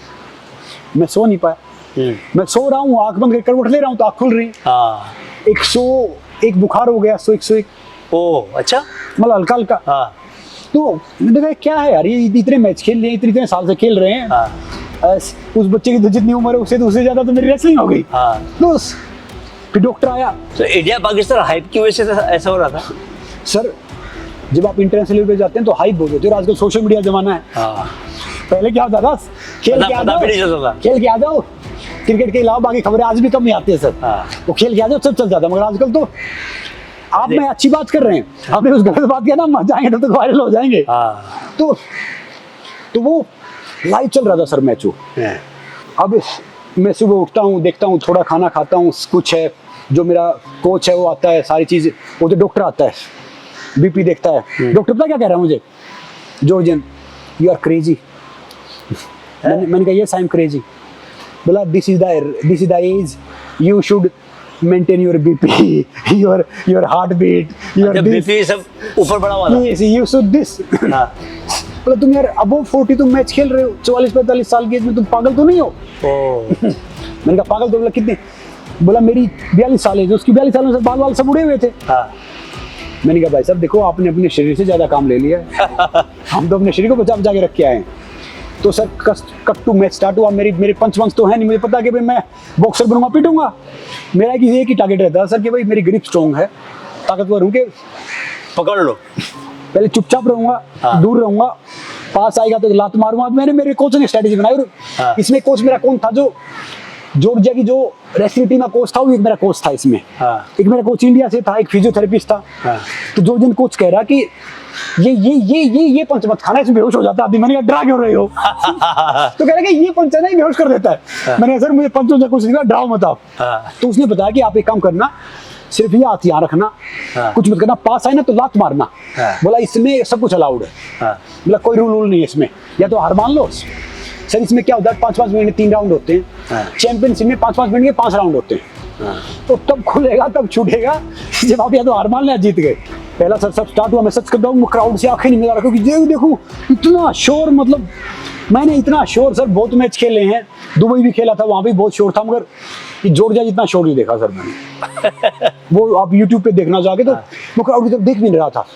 मैं सो नहीं पाया। मैं सो रहा हूँ, आंख बंद करके उठ ले रहा हूँ तो आंख खुल रही है। हाँ। 101 बुखार हो गया, 101। ओह अच्छा, मतलब हल्का हल्का। हाँ। तो मैंने देखा क्या है यार, ये इतने मैच खेल लिए, इतने साल से खेल रहे हैं। हाँ। उस बच्चे की तो जितनी उम्र है उससे ज्यादा तो मेरी रेसलिंग हो गई। हाँ। तो फिर डॉक्टर आया। तो इंडिया पाकिस्तान हाइप की वजह से ऐसा हो रहा था सर। जब आप इंटरनेशनल लेवल पे जाते हैं तो हाइप बहुत होती है, और आजकल सोशल मीडिया जमाना है। हाँ। पहले क्या होता था, खेल के आ जाओ, क्रिकेट के अलावा बाकी खबरें आज भी कम ही आती है सर। हाँ। वो खेल के आ जाओ, सब चल जाता है। मगर आजकल तो आप में अच्छी बात कर रहे हैं, आपने उस गलत बात किया ना, मर जाएंगे तब तक वायरल हो जाएंगे। हाँ। तो वो लाइव चल रहा था सर मैच। अब मैं सुबह उठता हूँ, देखता हूँ, थोड़ा खाना खाता हूँ, कुछ है, जो मेरा कोच है वो आता है, सारी चीज़, वो जो डॉक्टर आता है, बीपी देखता है। डॉक्टर पता क्या कह रहा है मुझे, जॉर्जियन यू आर क्रेजी। मैंने कहा यस आई एम क्रेजी। बोला this is the age you should maintain your BP, your heart, your BP सब ऊपर बढ़ा हुआ था। You should this. बोला तुम यार अबव 40 तुम मैच खेल रहे हो, 44-45 साल की एज में, तुम पागल तो नहीं हो? मैंने कहा पागल तो? बोला कितने? बोला मेरी 42 साल है। उसकी 42 साल में बाल सब उड़े हुए थे। मैंने कहा भाई साहब देखो, आपने अपने शरीर से ज्यादा काम ले लिया है। हम तो अपने शरीर को बचा के रख के आए हैं। तो sir cut to match start हुआ। मेरे पंच तो है नहीं, मुझे पता कि भाई मैं बॉक्सर बनूंगा, पीटूंगा। मेरा एक ही टारगेट रहता है सर कि भाई मेरी ग्रिप स्ट्रॉन्ग है, ताकतवर हूँ कि पकड़ लो। पहले चुपचाप रहूंगा, दूर रहूंगा, पास आएगा तो लात मारूंगा। मेरे कोच ने स्ट्रेटेजी बनाई, और इसमें कोच मेरा कौन था, जो जॉर्जिया की जो रेसलिंग टीम का कोच था, वो एक मेरा कोच था इसमें। एक मेरा कोच इंडिया से था, एक फिजियोथेरेपिस्ट था। तो जॉर्जियन कोच कह रहा कि ये पंच मत खाना, इसमें बेहोश हो जाता है। मैंने कहा डरा क्यों रहे हो? तो कह रहा कि ये पंच है ना, बेहोश कर देता है। मैंने कहा सर मुझे पंचों से कुछ नहीं कहा, डराओ मत आप। तो उसने बताया कि आप एक काम करना, सिर्फ ये हाथ यहाँ रखना, कुछ मत करना, पास आए ना तो लात मारना। बोला इसमें सब कुछ अलाउड है। बोला कोई रूल नहीं है इसमें, या तो हार मान लो। सर इसमें क्या होता है, 5-5 मिनट के 3 राउंड होते हैं। चैंपियनशिप में 5-5 मिनट के 5 राउंड होते हैं। तो तब खुलेगा, तब छूटेगा जब आप या तो हार मान ले, जीत गए। पहला सर सब स्टार्ट हुआ, मैं सच करता हूँ, क्राउड से आंखें नहीं मिला रखा, क्योंकि देखो इतना शोर, मतलब मैंने इतना शोर सर बहुत मैच खेले हैं, दुबई भी खेला था, वहाँ भी बहुत शोर था, मगर ये जॉर्जिया जितना शोर नहीं देखा सर मैंने। वो आप यूट्यूब पे देखना जाके, तो वो क्राउड की तरफ देख भी नहीं रहा था।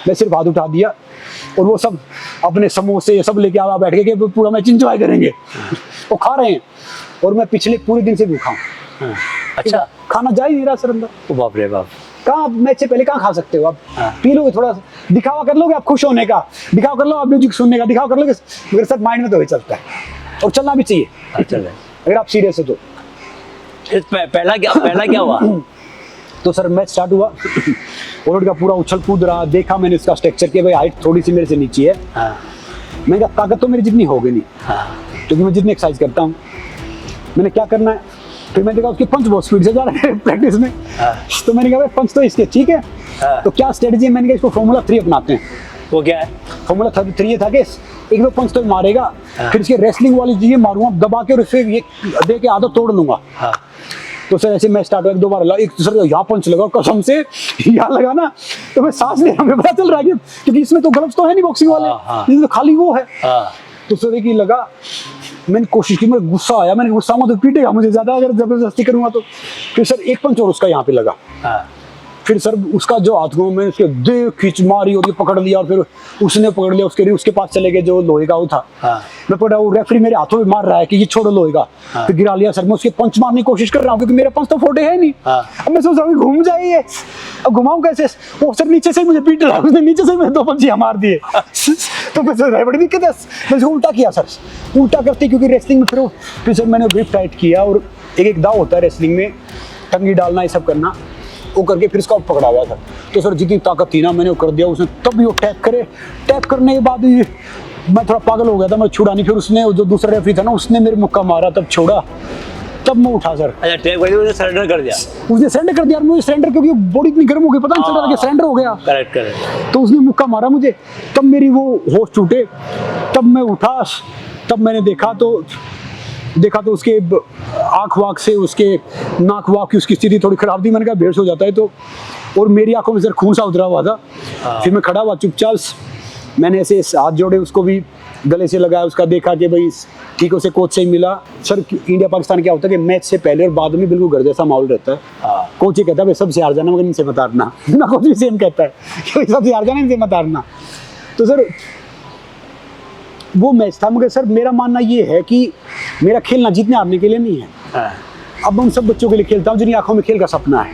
मैं सिर्फ हाथ उठा दिया, और वो सब अपने समोसे ये सब लेके आ बैठ के पूरा मैच एंजॉय करेंगे। वो खा रहे हैं और मैं पिछले पूरे दिन से भूखा हूँ। अच्छा, खाना जा ही नहीं रहा सर अंदर। ओ बाप रे बाप। कहाँ मैच से पहले कहाँ खा सकते हो आप? पी लोगे थोड़ा सा, दिखावा कर लोगे आप खुश होने का, दिखावा कर लो आप म्यूजिक सुनने का, दिखावा कर लोगे, मगर सर माइंड में तो वही चलता है और चलना भी चाहिए चल अगर आप सीरियस हो तो। फिर पहला क्या हुआ? तो सर मैच स्टार्ट हुआ और लड़का पूरा उछल कूद रहा। देखा मैंने इसका स्ट्रक्चर के भाई हाइट थोड़ी सी मेरे से नीचे है। हाँ। मैंने कहा ताकत तो मेरी जितनी होगी नहीं, हाँ। क्योंकि मैं जितनी एक्सरसाइज करता हूँ। मैंने क्या करना है, फिर मैंने देखा उसके पंच बहुत स्पीड से जा रहे हैं प्रैक्टिस में। हाँ। तो मैंने कहा भाई पंच तो इसके ठीक है। हाँ। तो क्या स्ट्रेटजी है, मैंने कहा इसको फॉर्मूला 3 अपनाते हैं। वो क्या है? फॉर्मूला 3 ये था कि एक दो पंच तो मारेगा, फिर इसके रेसलिंग वाली चीजें मारूंगा दबा के और उससे ये दे के आदत तोड़ लूंगा। हाँ। तो सर ऐसे मैच स्टार्ट हुआ, 1-2 बार एक सर यहाँ पंच लगा कसम से, यहाँ लगा ना तो मैं सांस ले रहा हूँ, पता चल रहा है क्योंकि इसमें तो ग्लव्स तो है नहीं बॉक्सिंग वाले, इसमें तो खाली वो है। तो सर एक ही लगा, मैंने कोशिश की, मेरे गुस्सा आया, मैंने गुस्सा तो पीटेगा मुझे ज्यादा अगर जबरदस्ती करूंगा तो। फिर सर एक पंच और उसका यहाँ पे लगा। फिर सर उसका जो हाथ में उसके दे खींच मारी और ये पकड़ लिया और फिर उसने पकड़ लिया, उसके पास चले गए जो लोहे का वो था। मैं पकड़ा, वो रेफरी मेरे हाथों में मार रहा है कि ये छोड़ो लोहे का। फिर गिरा लिया सर, मैं उसके पंच मारने की कोशिश कर रहा हूँ क्योंकि मेरा पंच तो फोटे है नहीं। अब मैं सोच रहा हूँ घूम जाइए, अब घुमाऊं कैसे? वो सर नीचे से मुझे पीट रहा है, उसने नीचे से मुझे 2 पंच मार दिए। तो मैं सोच रहा बड़ी दिक्कत है, मैं उसको उल्टा किया सर, उल्टा करते क्योंकि रेसलिंग में फिर सर मैंने ग्रिप टाइट किया और एक दाव होता है रेसलिंग में, टंगी डालना ये सब करना, वो करके फिर इसका पकड़ा हुआ था। तो सर जितनी ताकत थी ना मैंने वो कर दिया, उसने तब भी वो टैप करने के बाद मैं थोड़ा पागल हो गया था, मैं छुड़ा नहीं। फिर उसने जो दूसरा रेफरी था ना उसने मेरे मुक्का मारा, तब छोड़ा, तब मैं उठा सर। अच्छा, टैप करके उसने सरेंडर कर दिया? उसने सरेंडर कर दिया, मुझे सरेंडर क्योंकि बॉडी इतनी गर्म हो गई, पता नहीं चल रहा था कि सरेंडर हो गया। करेक्ट। तो उसने मुक्का मारा मुझे, तब मेरी वो होश टूटे, तब मैं उठा, तब मैंने देखा तो उसके आँख वाक से, उसके नाक वाक की उसकी स्थिति थोड़ी खराब थी। मैंने कहा बेहोश हो जाता है तो, और मेरी आंखों में सर खून सा उतरा हुआ था। फिर मैं खड़ा हुआ चुपचाप, मैंने ऐसे हाथ जोड़े, उसको भी गले से लगाया, उसका देखा कि भाई ठीक है, उसे कोच से ही मिला। सर इंडिया पाकिस्तान क्या होता है कि मैच से पहले और बाद में बिल्कुल घर जैसा माहौल रहता है। कोच ही कहता है भाई सबसे हार जाना मगर इनसे मत हारना, ना कोच भी सेम कहता है कि सबसे हार जाना इनसे मत हारना। तो सर वो मैच था, मगर सर मेरा मानना ये है कि मेरा खेलना जीतने हारने के लिए नहीं है। अब उन सब बच्चों के लिए खेलता हूँ जिनकी आंखों में खेल का सपना है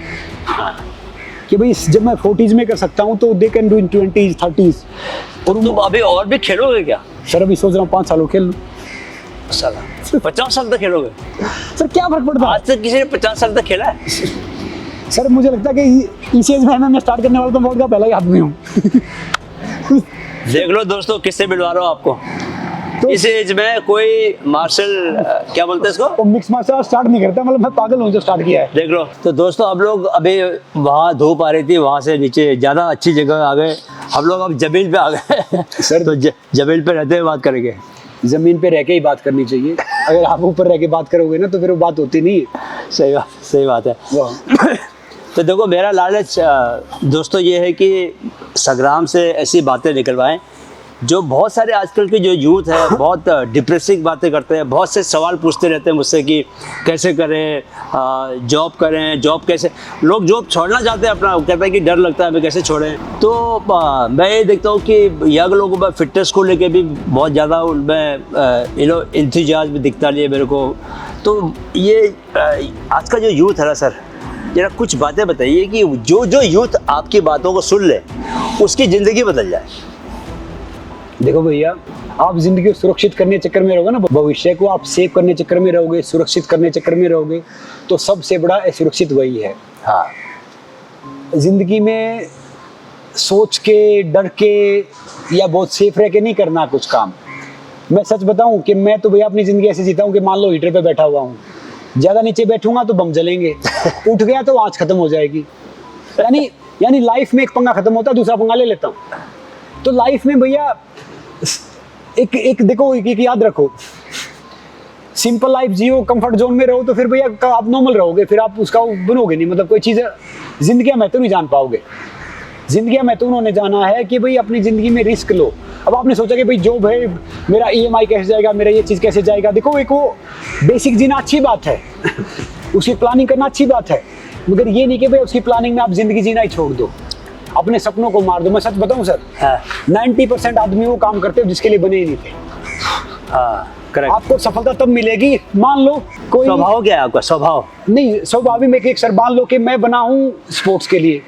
कि भाई जब मैं 40s में कर सकता हूँ तो they can do in 20s 30s। और तुम अभी और भी खेलोगे क्या? सर अभी सोच रहा हूँ 5 साल खेल लूँ। 50 साल तक खेलोगे? सर क्या फर्क पड़ता है, आज तक किसी ने 50 साल तक खेला है? सर मुझे लगता है कि इस एज में मैं स्टार्ट करने वाला तो वर्ल्ड का पहला ही आदमी हूँ। देख लो दोस्तों, किससे मिलवा रहा हूँ आपको। तो इस एज में कोई मार्शल क्या बोलते हैं इसको, मिक्स मार्शल आर्ट स्टार्ट नहीं करता, मतलब मैं पागल हूँ जो स्टार्ट किया है। देख लो तो दोस्तों, हम लोग अभी वहाँ धूप आ रही थी, वहाँ से नीचे ज़्यादा अच्छी जगह आ गए हम लोग, अब जमीन पे आ गए सर। तो जमीन पे रहते हुए बात करेंगे। जमीन पे रह के ही बात करनी चाहिए, अगर आप ऊपर रह के बात करोगे ना तो फिर वो बात होती नहीं है। सही बात है। तो देखो, मेरा लालच दोस्तों ये है कि संग्राम से ऐसी बातें निकलवाएं जो बहुत सारे आजकल के जो यूथ है बहुत डिप्रेसिंग बातें करते हैं, बहुत से सवाल पूछते रहते हैं मुझसे कि कैसे करें, जॉब करें, जॉब कैसे, लोग जॉब छोड़ना चाहते हैं अपना, कहते हैं कि डर लगता है हमें कैसे छोड़ें। तो मैं ये देखता हूँ कि यंग लोगों में फिटनेस को लेके भी बहुत ज़्यादा उनमें इंथुजियाज्म दिखता नहीं है मेरे को। तो ये आज का जो यूथ है ना सर, जरा कुछ बातें बताइए कि जो यूथ आपकी बातों को सुन ले उसकी ज़िंदगी बदल जाए। देखो भैया, आप जिंदगी को सुरक्षित करने चक्कर में रहोगे ना, भविष्य को आप सेव करने चक्कर में रहोगे, सुरक्षित करने चक्कर में रहोगे, तो सबसे बड़ा असुरक्षित वही है। हाँ, जिंदगी में सोच के, डर के या बहुत सेफ रह के नहीं करना कुछ काम। मैं सच बताऊं कि मैं तो भैया अपनी जिंदगी ऐसे जीता हूं कि मान लो हीटर पे बैठा हुआ हूं, ज्यादा नीचे बैठूंगा तो बम जलेंगे, उठ गया तो आँच खत्म हो जाएगी। यानी लाइफ में एक पंगा खत्म होता है, दूसरा पंगा ले लेता हूँ। तो लाइफ में भैया एक देखो, एक याद रखो, सिंपल लाइफ जियो, कंफर्ट जोन में रहो तो फिर भैया आप नॉर्मल रहोगे, फिर आप उसका बनोगे नहीं, मतलब कोई चीज़ जिंदगी में तो नहीं जान पाओगे। जिंदगी में तो उन्होंने जाना है कि भाई अपनी जिंदगी में रिस्क लो। अब आपने सोचा कि भाई जॉब है, मेरा EMI कैसे जाएगा, मेरा ये चीज़ कैसे जाएगा। देखो, एक वो बेसिक जीना अच्छी बात है उसकी प्लानिंग करना अच्छी बात है, मगर ये नहीं कि भाई उसकी प्लानिंग में आप जिंदगी जीना ही छोड़ दो। अपने सपनों को मार दो। मैं सच बताऊं सर, हाँ 90% आदमी वो काम करते हैं जिसके लिए बने ही नहीं थे। हाँ करेक्ट। आपको सफलता तब मिलेगी, मान लो कोई स्वभाव क्या है आपका स्वभाव? नहीं, स्वाभाविक में एक सर मान लो कि मैं बना हूँ स्पोर्ट्स के लिए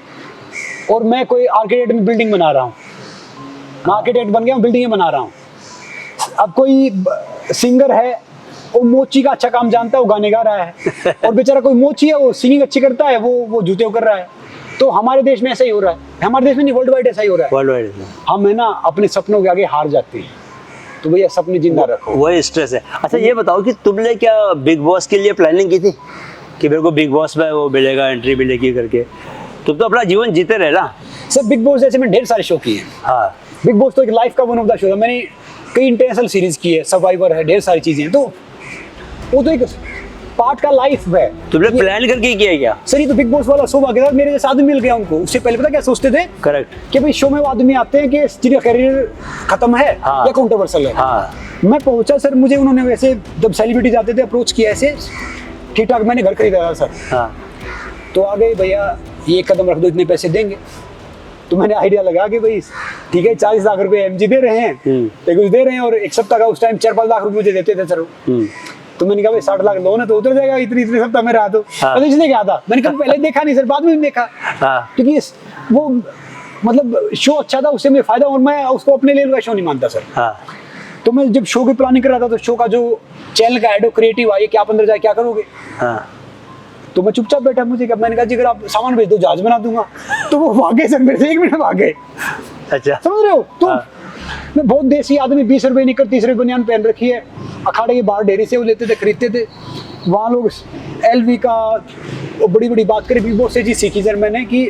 और मैं कोई आर्किटेक्ट में बिल्डिंग बना रहा हूँ, मैं आर्किटेक्ट बन गया हूँ, बिल्डिंग बना रहा हूँ। अब कोई सिंगर है, वो मोची का अच्छा काम जानता है, वो गाने गा रहा है, और बेचारा कोई मोची है, वो सिंगिंग अच्छी करता है, वो जूते कर रहा है। तो हमारे देश में ऐसा ही हो रहा है, हमारे देश में नहीं, वर्ल्ड वाइड ऐसा ही हो रहा है। वर्ल्ड वाइड हम है ना अपने सपनों के आगे हार जाते हैं, तो भैया सपने जिंदा रखो। वही स्ट्रेस है। अच्छा ये बताओ कि तुमने क्या बिग बॉस के लिए प्लानिंग की थी कि मेरे को बिग बॉस में वो मिलेगा, एंट्री मिलेगी करके? तुम तो अपना जीवन जीते रहे ना। सर बिग बॉस जैसे मैंने ढेर सारे शो किए हैं। हाँ बिग बॉस तो एक लाइफ का वन ऑफ द शो है, मैंने कई इंटरनेशनल सीरीज की है, सर्वाइवर है, ढेर सारी चीजें हैं, तो वो तो एक पार्ट का लाइफ है। तुमने प्लान करके किया क्या? सर ये तो बिग बॉस वाला शो आ गया, मेरे जैसे आदमी मिल गया उनको। उससे पहले पता क्या सोचते थे करेक्ट कि भाई शो में वो आदमी आते हैं कि जिनका करियर खत्म है हाँ। या कंट्रोवर्शियल है। हाँ मैं पहुंचा सर, मुझे उन्होंने वैसे जब सेलिब्रिटी जाते थे अप्रोच किया ऐसे ठीक ठाक, मैंने घर खरीदा था सर, हाँ तो आ गए भैया ये कदम रख दो, इतने पैसे देंगे। तो मैंने आइडिया लगा कि भाई ठीक है 40 लाख रुपए एमजी दे रहे हैं, कुछ दे रहे हैं, और एक सप्ताह का उस टाइम 4-5 लाख रुपए मुझे देते थे सर। तो मैंने कहा भाई 60 लाख लोन है तो उतर जाएगा, इतने सप्ताह में रहा तो हाँ। इसने क्या था, मैंने कहा पहले देखा नहीं सर, बाद में भी देखा, हाँ क्योंकि वो मतलब शो अच्छा था, उससे मुझे फायदा, और मैं उसको अपने लेवल का शो नहीं मानता सर। हाँ तो मैं जब शो की प्लानिंग कर रहा था तो शो का जो चैनल का एडो क्रिएटिव आई कि आप अंदर जाए क्या करोगे, हाँ तो मैं चुपचाप बैठा। मुझे क्या, मैंने कहा जी अगर आप सामान भेज दो जहाज बना दूंगा। तो वो भागे सर, मेरे से 1 मिनट भागे, अच्छा समझ रहे हो? तो हाँ। मैं बहुत देसी आदमी, 20 रुपए निकल 30 रुपए बनियान पहन रखी है, अखाड़े के बाहर डेयरी से वो लेते थे, खरीदते थे। वहाँ लोग एलवी का बड़ी बड़ी बात करें, बिग बॉस से चीज सीखी सर मैंने कि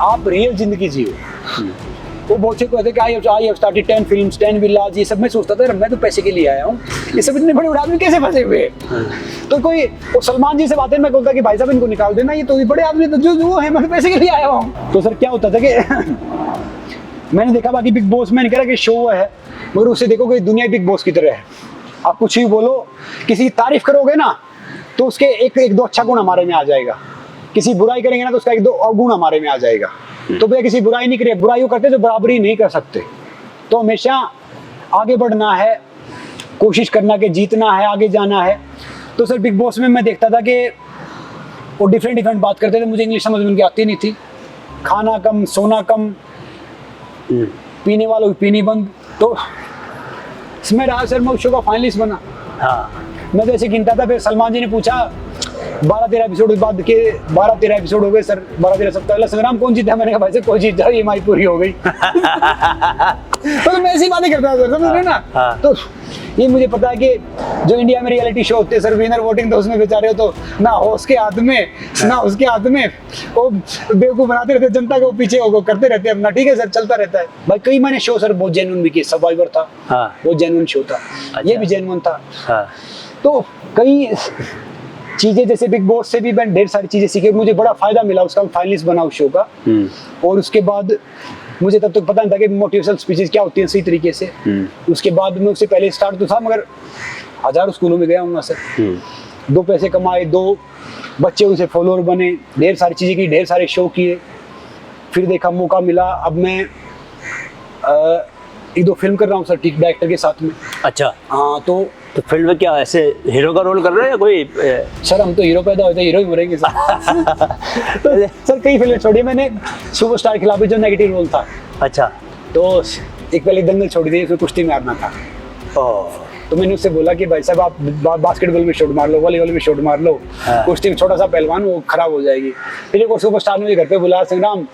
आप रियल जिंदगी जियो। वो बहुत से कहते कि I have started 10 films 10 villages, ये सब मैं सोचता था मैं तो पैसे के लिए आया हूँ, ये सब इतने बड़े बड़े आदमी कैसे फंसे हुए हैं? तो कोई वो सलमान जी से बातें, मैं बोलता कि भाई साहब इनको निकाल देना, ये तो बड़े आदमी तो जो वो है, मैं तो पैसे के लिए आया हूँ। तो सर क्या होता था कि मैंने देखा बाकी बिग बॉस में नहीं कह रहा कि शो है, मगर उसे देखो कि दुनिया बिग बॉस की तरह है। आप कुछ ही बोलो, किसी की तारीफ करोगे ना तो उसके एक दो अच्छा गुण हमारे में आ जाएगा, किसी बुराई करेंगे ना तो उसका 1-2 अवगुण हमारे में आ जाएगा। तो भैया किसी बुराई नहीं करिए, बुराई करते तो बराबरी नहीं कर सकते। तो हमेशा आगे बढ़ना है, कोशिश करना कि जीतना है, आगे जाना है। तो सर बिग बॉस में मैं देखता था कि वो डिफरेंट बात करते थे, मुझे इंग्लिश समझ में उनकी आती नहीं थी। खाना कम, सोना कम, पीने वालों की पीनी बंद। तो इसमें रहा सर, मैं उस शो का फाइनलिस्ट बना। हाँ मैं तो ऐसे गिनता था, फिर सलमान जी ने पूछा 12-13 एपिसोड बाद के 12-13 एपिसोड हो गए सर, 12-13 सप्ताह संग्राम कौन जीता? मैंने कहा भाई साहब कोई जीत जाओ, ये हमारी पूरी हो गई। तो मैं ऐसी बातें करता था सर, समझ रहे ना? हाँ। तो ये मुझे पता है कि जो इंडिया में रियलिटी शो होते हैं सर, विनर वोटिंग, तो उसमें बेचारे हो तो ना होस्ट के हाथ में ना उसके हाथ में, वो बेवकूफ बनाते रहते जनता को, पीछे वो करते रहते हैं अपना। ठीक है सर, चलता रहता है भाई। कई मैंने शो सर बहुत जेन्युइन भी किए, सर्वाइवर था बहुत जेन्युइन शो था, ये भी जेन्युइन था। तो कई चीजें जैसे बिग बॉस से भी मैं ढेर सारी चीजें सीखी, मुझे बड़ा फायदा मिला उसका, फाइनलिस्ट बना उस शो का। और उसके बाद मुझे तब तक पता नहीं था कि मोटिवेशनल स्पीचेस क्या होती हैं सही तरीके से। उसके बाद में उससे पहले स्टार्ट तो था, मगर हजारों स्कूलों में गया हूँ सर, 2 पैसे कमाए, 2 बच्चे उनसे फॉलोअर बने, ढेर सारी चीजें की, ढेर सारे शो किए। फिर देखा मौका मिला, अब मैं 1-2 फिल्म कर रहा हूँ सर, ठीक डायरेक्टर के साथ में। अच्छा हाँ, तो फिल्म में क्या ऐसे हीरो का रोल कर रहे हो या कोई? सर हम तो हीरो पैदा होते हीरो ही मरेंगे सर। तो सर कई फिल्में छोड़ी मैंने, सुपरस्टार के खिलाफ जो नेगेटिव रोल था। अच्छा तो एक पहले दंगल छोड़ दी, उसमें कुश्ती मारना था। तो मैंने उससे बोला कि भाई साहब आप बास्केटबॉल में शॉट मार लो, वॉलीबॉल में शॉट मार लो, कुश्ती में छोटा सा पहलवान वो खराब हो जाएगी। फिर एक और सुपरस्टार ने घर पे बुलाया, संग्राम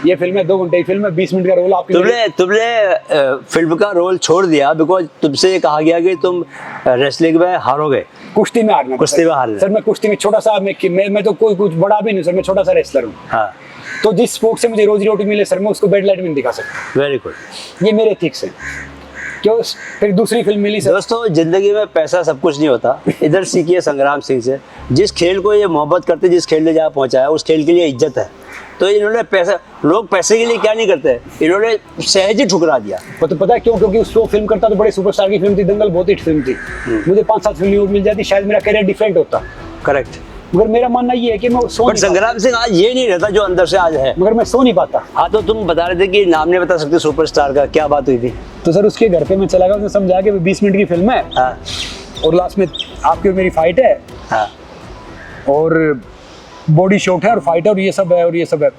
ये फिल्म है 2 घंटे की फिल्म है, 20 मिनट का रोल आपकी। तुमने फिल्म का रोल छोड़ दिया बिकॉज तुमसे कहा गया कि तुम रेसलिंग में हारोगे, कुश्ती में हारना। कुश्ती में हारना सर मैं कुश्ती में छोटा सा, मैं तो कोई कुछ बड़ा भी नहीं सर, मैं छोटा सा रेसलर हूँ। हाँ तो जिस स्पोर्ट से मुझे रोजी रोटी मिले सर, मैं उसको बेड लाइट में नहीं दिखा सकता। वेरी गुड, ये मेरे एथिक्स है। क्यों? फिर दूसरी फिल्म मिली सर। दोस्तों जिंदगी में पैसा सब कुछ नहीं होता, इधर सीखिए संग्राम सिंह से। जिस खेल को ये मोहब्बत करते, जिस खेल ने जहाँ पहुँचाया, उस खेल के लिए इज्जत है। तो इन्होंने पैसा, लोग पैसे के लिए क्या नहीं करते, इन्होंने सहज ही ठुकरा दिया। तो पता है क्यों? क्योंकि उस फिल्म करता तो बड़े सुपरस्टार की फिल्म थी, दंगल बहुत हिट फिल्म थी। मुझे 5-7 फिल्म मिल जाती, शायद मेरा करियर डिफरेंट होता। करेक्ट। मगर मेरा मानना ये है कि मैं सो बट नहीं पाता। संग्राम सिंह आज ये नहीं रहता जो अंदर से आज है। मगर मैं सो नहीं पाता। हाँ, तो तुम बता रहे थे कि नाम नहीं बता सकते सुपरस्टार का, क्या बात हुई थी? तो सर उसके घर पे मैं चला गया, उसने समझा कि 20 मिनट की फिल्म है हाँ और लास्ट में आपकी और मेरी फाइट है हाँ और बॉडी शॉट है और फाइट है और ये सब है और ये सब है।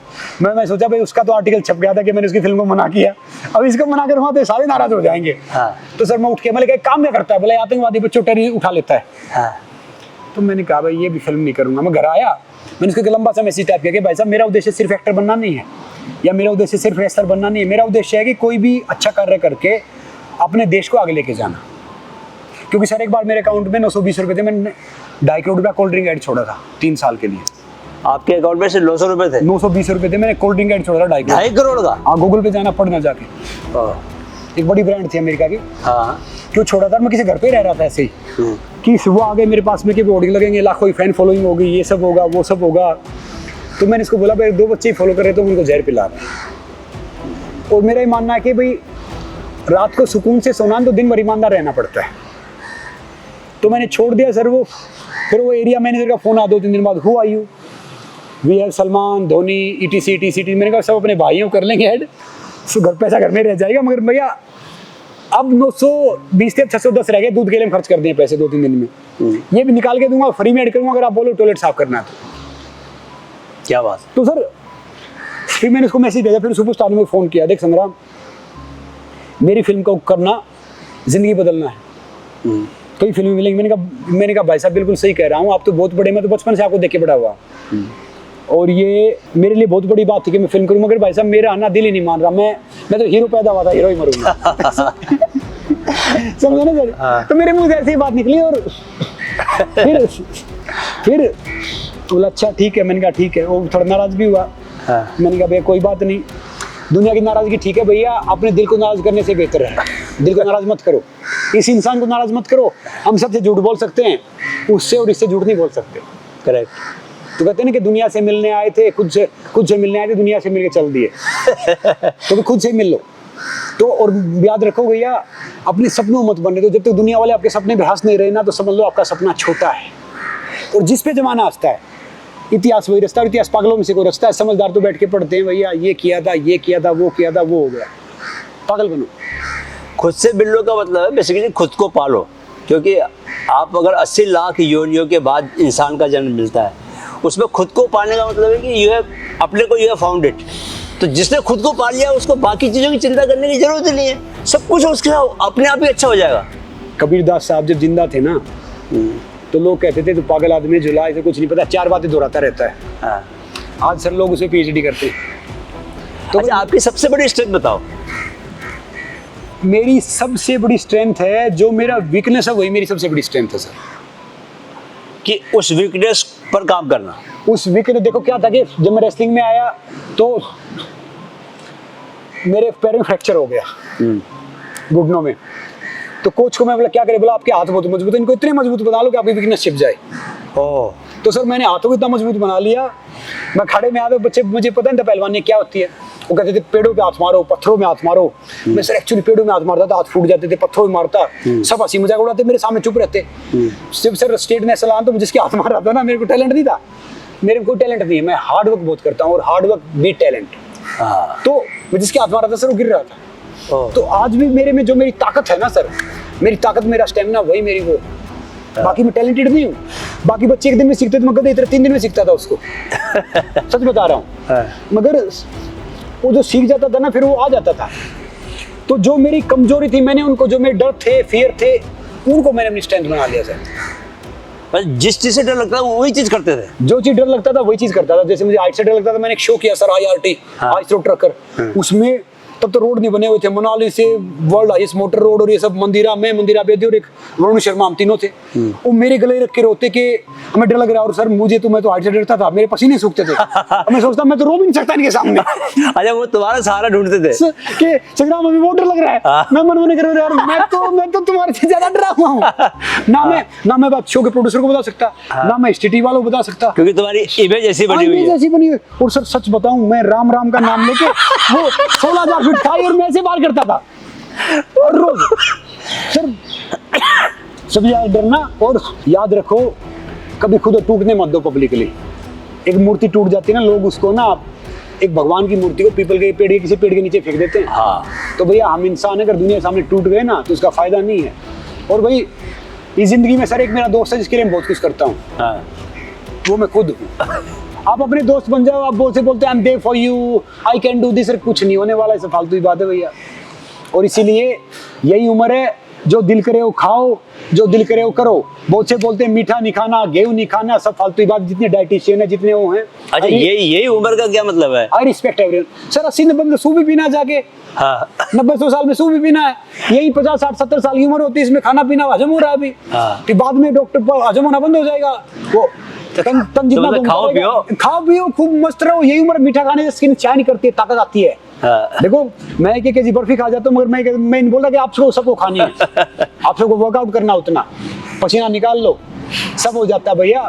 मैं सोचा भाई उसका तो आर्टिकल छप गया था कि मैंने उसकी फिल्म को मना किया, अब इसको मना करूँगा तो सारे नाराज हो जाएंगे। हाँ तो सर मैं उठ के, मैंने कहा काम क्या करता है, बोले आतंकवादी बच्चों टेरी उठा लेता है। हाँ तो मैंने कहा भाई ये भी फिल्म नहीं करूँगा। मैं घर आया, मैंने उसको लंबा सा मैसेज टाइप किया कि भाई साहब मेरा उद्देश्य सिर्फ एक्टर बनना नहीं है या मेरा उद्देश्य सिर्फ रेसलर बनना नहीं है, मेरा उद्देश्य है कि कोई भी अच्छा कार्य करके अपने देश को आगे लेके जाना। क्योंकि सर एक बार मेरे अकाउंट में 920 रुपये थे, मैंने 2.5 करोड़ रुपया कोल्ड ड्रिंक ऐड छोड़ा था 3 साल के लिए। आपके अकाउंट में से 900 रुपए थे? 920 रुपये थे, मैंने कोल्ड ड्रिंक ऐड छोड़ा था 2.5 करोड़। 2.5 करोड़ का? हाँ, गूगल पे जाना पड़ना जाके, एक बड़ी ब्रांड थी अमेरिका की। हाँ क्यों छोड़ा था, मैं किसी घर पे ही रह रहा था ऐसे ही कि सुबह आ गए मेरे पास में कि ऑडियो लगेंगे, लाखों ही फैन फॉलोइंग होगी, ये सब होगा वो सब होगा। तो मैंने इसको बोला भाई 2 बच्चे ही फॉलो कर रहे तो उनको जहर पिला रहे हैं। और मेरा ये मानना है कि भाई रात को सुकून से सोना तो दिन भर ईमानदार रहना पड़ता है। तो मैंने छोड़ दिया सर वो। फिर वो एरिया मैनेजर का फोन आ 2-3 दिन बाद, who are you, we have Salman, Dhoni, ETC। मैंने कहा सब अपने भाइयों कर लेंगे ऐड, सो घर पैसा घर में रह जाएगा। मगर भैया अब 920 से 610 रह गए, दूध के लिए खर्च कर दिए पैसे 2-3 दिन में। ये भी निकाल के दूंगा, फ्री में ऐड करूंगा अगर आप बोलो टॉयलेट साफ करना है तो। क्या बात? तो सर फिर मैंने उसको मैसेज भेजा, फिर सुपरस्टार ने फ़ोन किया, देख संग्राम मेरी फिल्म को करना ज़िंदगी बदलना है, कई फिल्में मिलेंगी। मैंने कहा भाई साहब बिल्कुल सही कह रहा हूँ, आप तो बहुत बड़े, मैं तो बचपन से आपको देख के बड़ा हुआ और ये मेरे लिए बहुत बड़ी बात थी कि मैं फिल्म करूँ। मगर भाई साहब मेरा आना दिल ही नहीं मान रहा, मैं तो हीरो पैदा हुआ था, हीरो ही मरूंगा। समझे ना सर? हाँ। तो मेरे मुंह से ऐसी बात निकली और फिर बोला अच्छा ठीक है। मैंने कहा ठीक है। वो थोड़ा नाराज भी हुआ। हाँ। मैंने कहा भैया कोई बात नहीं, दुनिया की नाराजगी ठीक है भैया, अपने दिल को नाराज करने से बेहतर है। दिल को नाराज मत करो, इस इंसान को नाराज मत करो। हम सबसे झूठ बोल सकते हैं, उससे और इससे झूठ नहीं बोल सकते। करेक्ट। तो कहते हैं ना कि दुनिया से मिलने आए थे, खुद से मिलने आए थे, दुनिया से मिलके चल दिए। तो भी खुद से मिल लो। तो और याद रखो भैया, अपने सपनों मत बनने दो। जब तक दुनिया वाले आपके सपने पे हंस नहीं रहे ना, तो समझ लो आपका सपना छोटा है। और जिस पे जमाना हंसता है, इतिहास वही रास्ता, इतिहास पागलों में से कोई रास्ता है। समझदार तो बैठ के पढ़ते हैं भैया, ये किया था, वो किया था, वो हो गया। पागल बनो। खुद से मिलो का मतलब है बेसिकली खुद को पालो, क्योंकि आप अगर 80 लाख योनियों के बाद इंसान का जन्म मिलता है, उसमें खुद को पाने का मतलब है कि यू हैव अपने को, यू हैव फाउंड इट। तो जिसने खुद को पा लिया उसको बाकी चीज़ों की चिंता करने की जरूरत ही नहीं है, सब कुछ उसके अपने आप ही अच्छा हो जाएगा। कबीरदास साहब जब जिंदा थे ना, तो लोग कहते थे तो पागल आदमी जुला, इसे कुछ नहीं पता, 4 बातें दोहराता रहता है। हाँ। आज सर लोग उसे PhD करते हैं। तो अच्छा, आपकी सबसे बड़ी स्ट्रेंथ बताओ। मेरी सबसे बड़ी स्ट्रेंथ है, जो मेरा वीकनेस है वही मेरी सबसे बड़ी स्ट्रेंथ है सर। कि उस वीकनेस पर काम करना। उस वीकनेस देखो क्या था कि जब मैं रेसलिंग में आया तो मेरे पैर में फ्रैक्चर हो गया, घुटनों में। तो कोच को मैं बोला क्या करे, बोला आपके हाथ बहुत मजबूत है, इनको इतने मजबूत बना लो कि आपकी वीकनेस छिप जाए। ओह। तो सर मैंने हाथों को इतना मजबूत बना लिया, मैं खड़े में आया तो बच्चे, मुझे पता नहीं था पहलवानी क्या होती है। वो कहते थे पेड़ों पे हाथ मारो, पत्थरों में हाथ मारो। मैं सर एक्चुअली पेड़ों में हाथ मारता था, हाथ फूट जाते थे, पत्थरों में मारता, सब हंसी मजाक उड़ाते, मेरे सामने चुप रहते। सिर्फ सर स्टेट नेशनल आन तो जिसके हाथ मार रहा था ना, मेरे को टैलेंट नहीं था, मेरे को कोई टैलेंट नहीं है, मैं हार्ड वर्क बहुत करता हूँ और हार्ड वर्क भी टैलेंट। तो मैं जिसके हाथ मार रहा था सर वो गिर रहा था। तो आज भी मेरे में जो मेरी ताकत है ना सर, मेरी ताकत, मेरा स्टेमिना, वही मेरी वो। बाकी मैं टैलेंटेड नहीं हूँ। बाकी बच्चे 1 दिन में सीखते थे, मैं कहते 3 दिन में सीखता था उसको। सच बता रहा हूँ। मगर वो जो सीख जाता था ना, फिर वो आ जाता था। तो जो मेरी कमजोरी थी, मैंने उनको, जो मेरे डर थे, फियर थे, उनको मैंने अपनी स्ट्रेंथ बना लिया सर। बस जिस चीज से डर लगता था वो वही चीज करते थे। जो चीज डर लगता था वही चीज करता था। जैसे मुझे हाइट से डर लगता था, मैंने एक शो किया sir, IRT, highest road trucker. उसमें तब तो रोड नहीं बने हुए थे, मनाली से वर्ल्ड हाईएस्ट मोटर रोड और ये सब, मंदिरा बेदी और एक वरुण शर्मा, हम तीनों थे। वो मेरे गले रख के रोते कि हमें डर लग रहा है। और सर मुझे तो, मैं तो हाइट से डरता था, मेरे पसीने सूखते थे। मैं सोचता मैं तो रो भी नहीं सकता इनके सामने। अच्छा, वो तुम्हारा सहारा ढूंढते थे कि संग्राम अभी वो डर लग रहा है। मैं मन मन कर यार, मैं तो तुम्हारे से ज्यादा डरा हुआ हूँ। ना मैं बात शो के प्रोड्यूसर को बता सकता, ना मैं STT वालों को बता सकता, क्योंकि तुम्हारी इमेज ऐसी बनी हुई है। ऐसी बनी हुई। और सर सच बताऊं, मैं राम का नाम लेके वो 16,000 फीट खाई और मैं ऐसे बाल करता था और रोज। सर सब याद डरना। और याद रखो, कभी खुद टूटने मत दो पब्लिकली। एक मूर्ति टूट जाती है ना, लोग उसको ना एक भगवान की मूर्ति को पीपल के पेड़ के किसी पेड़ के नीचे फेंक देते हैं। हाँ। तो भैया हम इंसान अगर दुनिया के सामने टूट गए ना तो उसका फायदा नहीं है। और भाई इस जिंदगी में सर एक मेरा दोस्त है जिसके लिए मैं बहुत कुछ करता हूँ। हाँ। वो मैं खुद हूँ। आप अपने दोस्त बन जाओ, आप बोलते I am there for you, I can do this, कुछ नहीं होने वाला है, सब फालतू की बात है भैया। और इसीलिए यही उम्र है, जो दिल करे वो खाओ, जो दिल करे वो करो। बहुत से बोलते हैं मीठा नहीं खाना, गेहूं नहीं खाना, सब फालतू की बात। जितने डाइटिशियन है, जितने वो हैं। अच्छा, यही उम्र का क्या मतलब है? I respect everyone. सर 80-90 में सूप भी पीना जाके। हाँ। 90-100 साल में सूप भी पीना है। यही 50-60-70 साल की उम्र होती है, इसमें खाना पीना हजम हो रहा है अभी। हाँ। फिर बाद में डॉक्टर हजम होना बंद हो जाएगा। वो तन जितना मतलब खाओ पियो खूब मस्त रहो। यही उम्र मीठा खाने से स्किन चाय नहीं करती है, ताकत आती है। हाँ। देखो मैं 1 केजी बर्फी खा जाता हूँ, मगर मैं नहीं बोल रहा कि आप सबको खानी है। आप सबको वर्कआउट करना, उतना पसीना निकाल लो, सब हो जाता है भैया।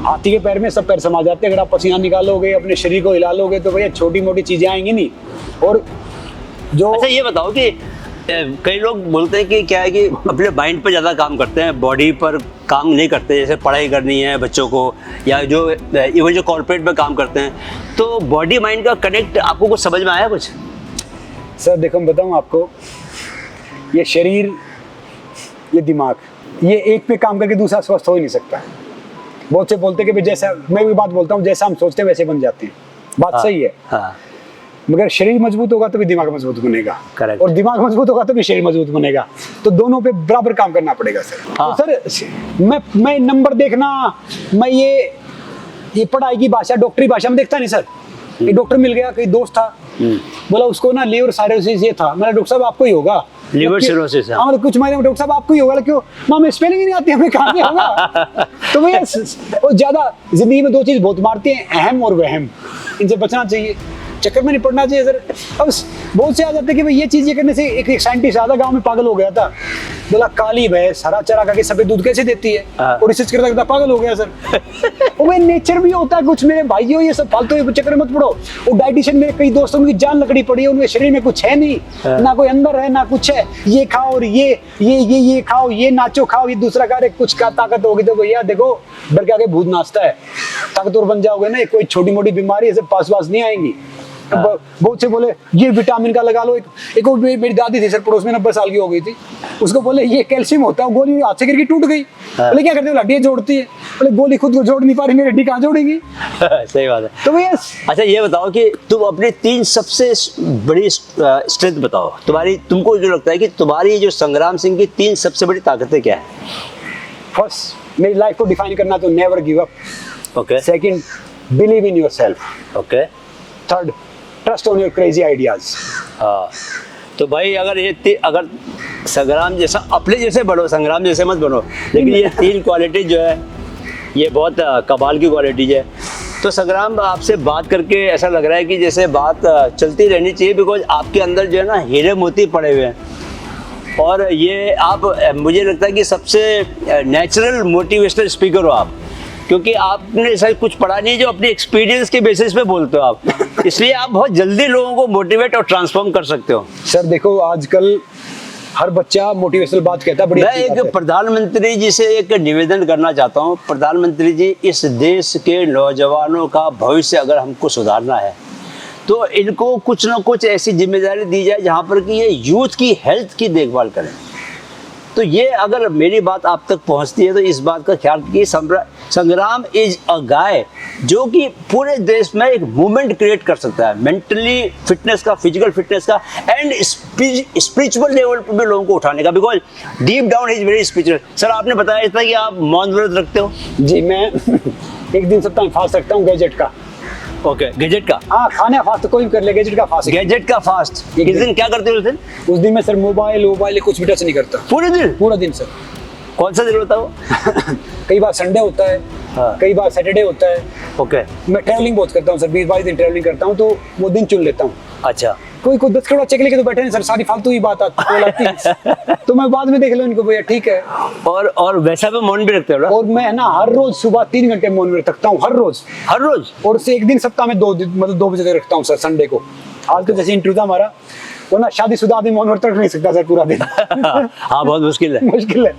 हाथी के पैर में सब पैर समा जाते हैं। अगर आप पसीना निकालोगे, अपने शरीर को हिला लोगे, तो भैया छोटी मोटी चीजें आएंगी नहीं। और जो अच्छा ये बताओ कि कई लोग बोलते हैं कि क्या है कि अपने माइंड पर ज़्यादा काम करते हैं, बॉडी पर काम नहीं करते। जैसे पढ़ाई करनी है बच्चों को, या जो इवन जो कॉर्पोरेट में काम करते हैं, तो बॉडी माइंड का कनेक्ट आपको कुछ समझ में आया कुछ? सर देखो मैं बताऊँ आपको, ये शरीर, ये दिमाग, ये एक पे काम करके दूसरा स्वस्थ हो ही नहीं सकता। बहुत से बोलते हैं कि जैसा, मैं भी बात बोलता हूँ, जैसा हम सोचते हैं वैसे बन जाते हैं। बात हाँ, सही है। हाँ। मगर शरीर मजबूत होगा तभी दिमाग मजबूत बनेगा। Correct. और दिमाग मजबूत होगा तभी शरीर मजबूत बनेगा। तो दोनों पे बराबर काम करना पड़ेगा सर। हाँ। तो सर मैं नंबर देखना, मैं ये पढ़ाई की भाषा, डॉक्टरी भाषा में देखता नहीं सर। एक डॉक्टर मिल गया, कोई दोस्त था, बोला उसको ना लीवर साइरोसिस ये था। मैंने डॉक्टर साहब आपको ही होगा। लीवर सिरोसिस है। हाँ, कुछ महीने में डॉक्टर साहब आपको ही होगा। क्यों माँ, मैं स्पेलिंग ही नहीं आती, हमें कहाँ से होगा। तो भैया और ज्यादा जिंदगी में 2 चीज बहुत मारती हैं, अहम और वहम। इनसे बचना चाहिए, चक्कर में नहीं पड़ना चाहिए सर। अब बहुत से आ जाते हैं कि भाई ये चीज ये करने से। एक साइंटिस्ट आधा गांव में पागल हो गया था, बोला काली भैंस हरा चरा करके सफेद दूध कैसे देती है, और रिसर्च करता करता पागल हो गया सर। वो नेचर भी होता है कुछ, मेरे भाइयों, ये सब फालतू चक्कर मत पड़ो। वो डाइटिशियन, मेरे कई दोस्तों की जान लकड़ी पड़ी है, उनके शरीर में कुछ है नहीं, ना कोई अंदर है ना कुछ है। ये खाओ और ये खाओ, ये नाचो खाओ, ये दूसरा खा रहे, कुछ का ताकत होगी तो भैया देखो डर के आगे भूत नाचता है। ताकतवर बन जाओगे ना, कोई छोटी मोटी बीमारी ऐसे पास नहीं आएंगी। बहुत से बोले ये विटामिन का लगा लो। एक मेरी दादी थी सर, पड़ोस में 90 साल की हो गई थी, उसको बोले ये कैल्शियम होता है, गोली हाथ से गिर के टूट गई। बोले क्या करते हो, हड्डियां जोड़ती है। बोले गोली खुद को जोड़ नहीं पा रही, मेरी हड्डी कहाँ जोड़ेगी। सही बात है। तो भैया अच्छा ये बताओ कि तुम अपनी 3 सबसे बड़ी स्ट्रेंथ बताओ, तुमको जो लगता है कि तुम्हारी जो संग्राम सिंह की 3 सबसे बड़ी ताकतें क्या है? फर्स्ट, मेरी लाइफ को डिफाइन करना तो never give up. Okay. Second, believe in yourself. Okay. Third, trust on your crazy ideas. हाँ, तो भाई अगर संग्राम जैसा, अपने जैसे बनो, संग्राम जैसे मत बनो, लेकिन ये 3 क्वालिटी जो है ये बहुत कमाल की क्वालिटीज है। तो संग्राम, आपसे बात करके ऐसा लग रहा है कि जैसे बात चलती रहनी चाहिए, बिकॉज आपके अंदर जो है ना हीरे मोती पड़े हुए हैं। और ये आप, मुझे लगता है कि सबसे नेचुरल मोटिवेशनल स्पीकर हो आप, क्योंकि आपने ऐसा कुछ पढ़ा नहीं, जो अपने एक्सपीरियंस के बेसिस पे बोलते हो आप। इसलिए आप बहुत जल्दी लोगों को मोटिवेट और ट्रांसफॉर्म कर सकते हो। सर देखो आजकल हर बच्चा मोटिवेशनल बात कहता है, बड़ी मैं एक प्रधानमंत्री जी से एक निवेदन करना चाहता हूँ। प्रधानमंत्री जी, इस देश के नौजवानों का भविष्य अगर हमको सुधारना है तो इनको कुछ ना कुछ ऐसी जिम्मेदारी दी जाए जहाँ पर कि ये यूथ की हेल्थ की देखभाल करें। तो ये अगर मेरी बात आप तक पहुंचती है तो इस बात का ख्याल कि संग्राम इज अ गाय जो कि पूरे देश में एक मूवमेंट क्रिएट कर सकता है, मेंटली फिटनेस का, फिजिकल फिटनेस का, एंड स्पिरिचुअल लेवल पर भी लोगों को उठाने का, because deep down is very spiritual. Sir आपने बताया था कि आप मौन व्रत रखते हो। जी, मैं एक दिन सप्ताह में फास्ट रखता हूँ गैजेट का। ओके, गैजेट का? हाँ, खाने फास्ट तो कोई भी कर ले, गैजेट का फास्ट। गैजेट का फास्ट। किस दिन क्या करते हो उस दिन? उस दिन मैं सर मोबाइल कुछ भी टच नहीं करता। पूरे दिन सर। कौन सा दिन होता है वो? कई बार संडे होता है, हाँ। कई बार सैटरडे होता है। ओके। मैं ट्रैवलिंग बहुत करता हूँ सर, 20-22 दिन ट्रैवलिंग करता हूँ, तो वो दिन चुन लेता हूँ। अच्छा। कोई 10 करोड़ चेक लेके तो बैठे नहीं सर, सारी फालतू ही बात आती है। तो मैं बाद में देख लूँ इनको, भैया ठीक है। और वैसा भी मौन भी रखते हो ना? और मैं ना हर रोज सुबह 3 घंटे मौन भी रखता हूँ, हर रोज। और से एक दिन सप्ताह में 2 बजे तक रखता हूँ सर, संडे को। आज तो जैसे इंटरव्यू था हमारा, वो ना शादीशुदा आदमी मौन व्रत रख नहीं सकता सर पूरा दिन। हाँ बहुत मुश्किल है। मुश्किल है।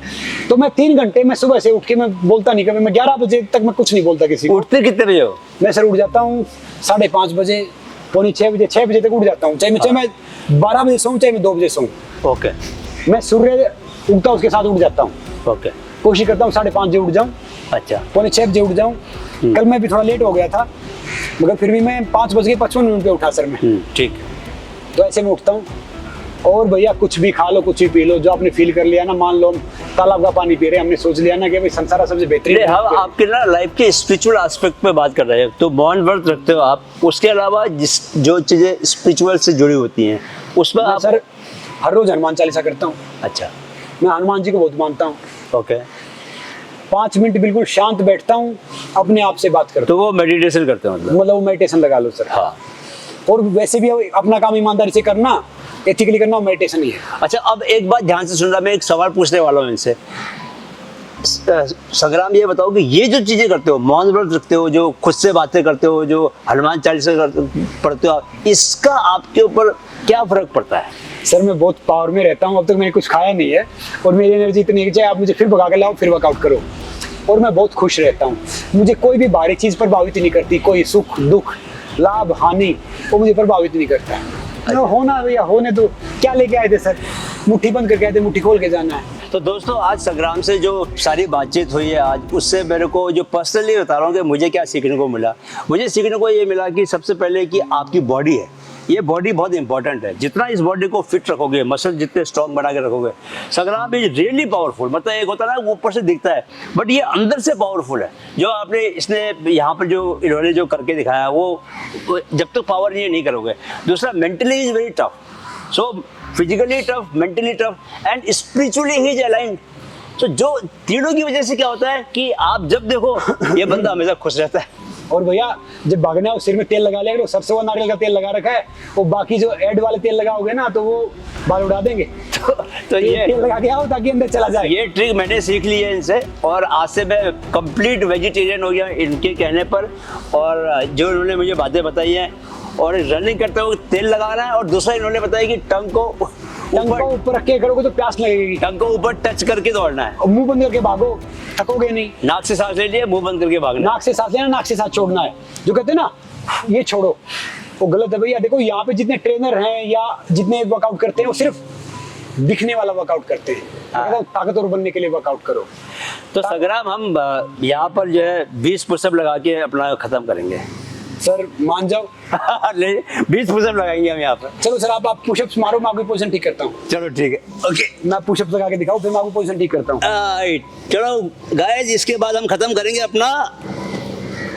तो मैं 3 घंटे में सुबह से उठ के मैं बोलता नहीं, कभी मैं 11 बजे तक मैं कुछ नहीं बोलता किसी को। उठते कितने बजे हो? मैं सर उठ जाता हूँ 5:30 बजे, पौनी 6 बजे, 6 बजे तक उठ जाता हूँ। चाहे मैं 12 बजे सोऊं, चाहे मैं 2 बजे सोऊं। ओके मैं सूर्य उगता उसके साथ उठ जाता हूँ। ओके। कोशिश करता हूँ 5:30 बजे उठ जाऊँ, अच्छा। पौने 6 बजे उठ जाऊँ। कल मैं भी थोड़ा लेट हो गया था, मगर फिर भी मैं 5:55 पे उठा सर मैं। ठीक। तो ऐसे में उठता हूँ और भैया कुछ भी खा लो, कुछ भी पी लो, जो आपने फील कर लिया ना, मान लो हम तालाब का पानी पी रहे हैं, हमने सोच लिया ना कि भाई संसार सबसे बेहतरीन। हम आपके ना लाइफ के स्पिरिचुअल एस्पेक्ट पे बात कर रहे हैं। तो मौन व्रत रखते हो आप, उसके अलावा जो चीजें स्पिरिचुअल से जुड़ी होती हैं उसमें आप? सर हर रोज हनुमान चालीसा करता हूँ। अच्छा। मैं हनुमान जी को बहुत मानता हूँ। ओके। 5 मिनट बिल्कुल शांत बैठता हूँ, अपने आप से बात करता तो वो मेडिटेशन करते हो हूँ, मतलब वो मेडिटेशन लगा लो सर। हाँ। और वैसे भी अपना काम ईमानदारी से करना, एथिकली करना, मेडिटेशन ही है। अच्छा, अब एक बात ध्यान से सुन रहा, मैं एक सवाल पूछने वाला हूँ इनसे। संग्राम, ये बताओ कि ये जो चीजें करते हो, मौन व्रत रखते हो, जो खुद से बातें करते हो, जो हनुमान चालीसा पढ़ते हो, इसका आपके ऊपर क्या फर्क पड़ता है? सर मैं बहुत पावर में रहता हूँ। अब तक मैंने कुछ खाया नहीं है और मेरी एनर्जी इतनी है, चाहे आप मुझे फिर भगा के लाओ, फिर वर्कआउट करो, और मैं बहुत खुश रहता हूँ। मुझे कोई भी बाहरी चीज प्रभावित नहीं करती, कोई सुख दुख लाभ हानि वो मुझे प्रभावित नहीं करता है। होना भैया होने दो, क्या लेके आए थे सर? मुट्ठी बंद करके आए थे, मुट्ठी खोल के जाना है। तो दोस्तों, आज संग्राम से जो सारी बातचीत हुई है आज, उससे मेरे को जो पर्सनली बता रहा हूँ कि मुझे क्या सीखने को मिला। मुझे सीखने को ये मिला कि सबसे पहले कि आपकी बॉडी है, ये बॉडी बहुत इंपॉर्टेंट है। जितना इस बॉडी को फिट रखोगे, मसल जितने स्ट्रॉन्ग बना के रखोगे, संग्राम इज रियली पावरफुल। मतलब एक होता है ना, ऊपर से दिखता है, बट ये अंदर से पावरफुल है। जो आपने इसने यहाँ पर जो इन्होंने जो करके दिखाया, वो जब तक पावर नहीं करोगे। दूसरा, mentally is very tough. So physically tough, mentally tough and spiritually he is aligned. तो जो तीनों की वजह से क्या होता है कि आप जब देखो ये बंदा हमेशा खुश रहता है। और भैया जब भागना है, सिर में तेल लगा लिया, सरसों का नारियल का तेल लगा रखा है, वो बाकी जो ऐड वाले तेल लगाओगे ना तो वो बाल उड़ा देंगे। तो ये तेल लगा के आओ ताकि अंदर चला जाए। ये ट्रिक मैंने सीख ली है इनसे, और आज से मैं कंप्लीट वेजिटेरियन हो गया इनके कहने पर। और जो इन्होंने मुझे बातें बताई हैं, और रनिंग करते हुए तेल लगाना है, और दूसरा इन्होंने बताया कि टंग को ऊपर रख के करोगे तो प्यास लगेगी, टंग को ऊपर टच करके दौड़ना है, और मुंह बंद करके भागो, थकोगे नहीं। नाक से सांस ले लिए, मुंह बंद करके भागना। नाक से सांस लेना, नाक से सांस छोड़ना है। जो कहते हैं ना ये छोड़ो, वो गलत है भैया। देखो यहाँ पे जितने ट्रेनर हैं या जितने वर्कआउट करते हैं, वो सिर्फ दिखने वाला वर्कआउट करते हैं। ताकतवर बनने के लिए वर्कआउट करो। तो संग्राम, हम यहाँ पर जो है 20 पुशअप लगा के अपना खत्म करेंगे। सर मान जाओ। 20 पुशअप लगाएंगे हम यहाँ पर। चलो सर, आप पुशअप्स मारो, मैं आपकी पोजीशन ठीक करता हूँ। चलो ठीक है, ओके। मैं पुशअप्स लगा के दिखाऊं, फिर मैं आपकी पोजीशन ठीक करता हूँ। चलो गाइस, इसके बाद हम खत्म करेंगे अपना,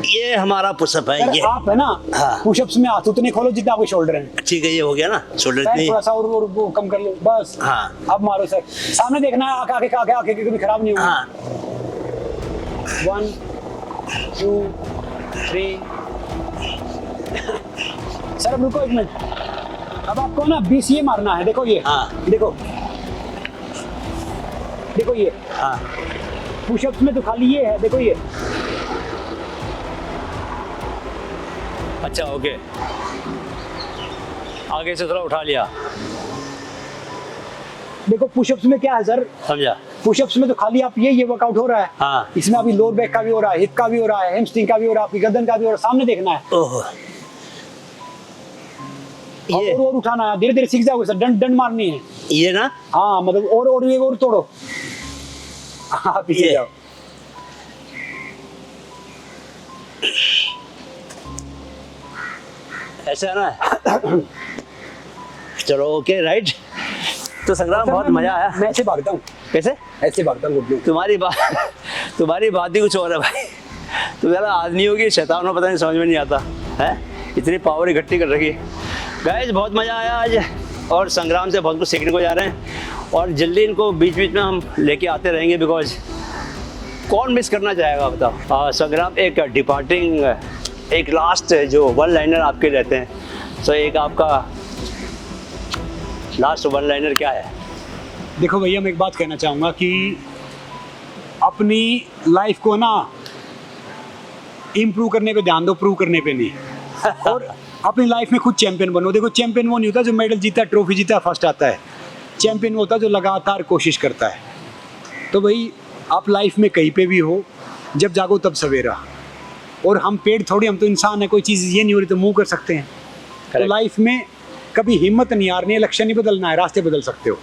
ये हमारा पुशअप है। ये आप है ना, हाँ। पुशअप्स में हाथ उतने खोलो जितना आपके शोल्डर हैं। ठीक है, ये हो गया ना शोल्डर नहीं। थोड़ा सा और वो कम कर लो बस। हाँ। अब मारो सर, सामने देखना, आंखें कभी खराब नहीं होगी। हाँ। 1 2 3। सर अब रुको 1 मिनट। अब आपको ना 20 ये मारना है। देखो ये, हाँ। देखो ये, हाँ। पुशअप्स में तो खाली ये है, देखो ये। अच्छा, ओके। आगे से थोड़ा उठा लिया। देखो पुशअप्स में क्या है सर, समझा? पुशअप्स में तो खाली आप ये वर्कआउट हो रहा है। हाँ। इसमें अभी लोअर बैक का भी हो रहा है, हिप का भी हो रहा है, हैमस्ट्रिंग का भी हो रहा है, आपकी गर्दन का भी हो रहा है। सामने देखना है। ओह, ये और उठाना है, धीरे धीरे सीख जाओगे सर। डंड मारनी है ये ना। हाँ, मतलब और तोड़ो। हाँ, पीछे जाओ। ऐसा है ना। चलो ओके, राइट। तो संग्राम, बहुत मजा आया। मैं ऐसे भागता हूँ। कैसे? ऐसे भागता हूँ। तुम्हारी बात ही कुछ और है भाई। तुम ज़्यादा आदमियों की शैतान हो, पता नहीं, समझ में नहीं आता है। इतनी पावर इकट्ठी कर रखी। गाइस, बहुत मज़ा आया आज, और संग्राम से बहुत कुछ सीखने को जा रहे हैं, और जल्दी इनको बीच बीच में हम लेके आते रहेंगे, बिकॉज कौन मिस करना चाहेगा बताओ। संग्राम, एक डिपार्टिंग, एक लास्ट जो 1 लाइनर आपके रहते हैं, तो एक आपका लास्ट 1 लाइनर क्या है? देखो भैया, मैं एक बात कहना चाहूँगा कि अपनी लाइफ को ना इम्प्रूव करने पे ध्यान दो, प्रूव करने पे नहीं। और अपनी लाइफ में खुद चैंपियन बनो। देखो चैंपियन वो नहीं होता जो मेडल जीता है, ट्रॉफी जीता है, फर्स्ट आता है। चैंपियन वो होता है जो लगातार कोशिश करता है। तो भाई आप लाइफ में कहीं पे भी हो, जब जागो तब सवेरा। और हम पेड़ थोड़ी, हम तो इंसान है, कोई चीज़ ये नहीं हो रही तो मूव कर सकते हैं। तो Correct. लाइफ में कभी हिम्मत नहीं हारनी है, लक्ष्य नहीं बदलना है, रास्ते बदल सकते हो।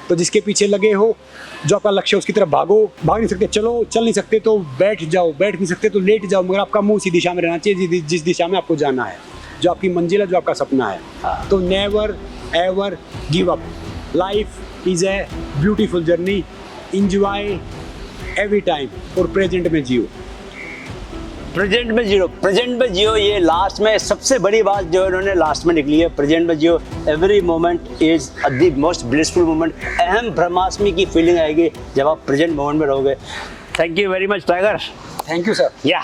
तो जिसके पीछे लगे हो, जो आपका लक्ष्य है उसकी तरफ भागो। भाग नहीं सकते चलो, चल नहीं सकते तो बैठ जाओ, बैठ नहीं सकते तो लेट जाओ, मगर आपका मुंह उसी दिशा में रहना चाहिए जिस दिशा में आपको जाना है, जो आपकी मंजिल है, जो आपका सपना है। हाँ। तो never ever give up. Life is a beautiful journey, enjoy every time और प्रेजेंट में जियो। प्रेजेंट में जियो, ये लास्ट में सबसे बड़ी बात जो इन्होंने लास्ट में निकली है, प्रेजेंट में जियो। Every moment is the most blissful moment. अहम ब्रह्मास्मि की फीलिंग आएगी जब आप प्रेजेंट मोमेंट में रहोगे। Thank you very much tiger. Thank you sir. या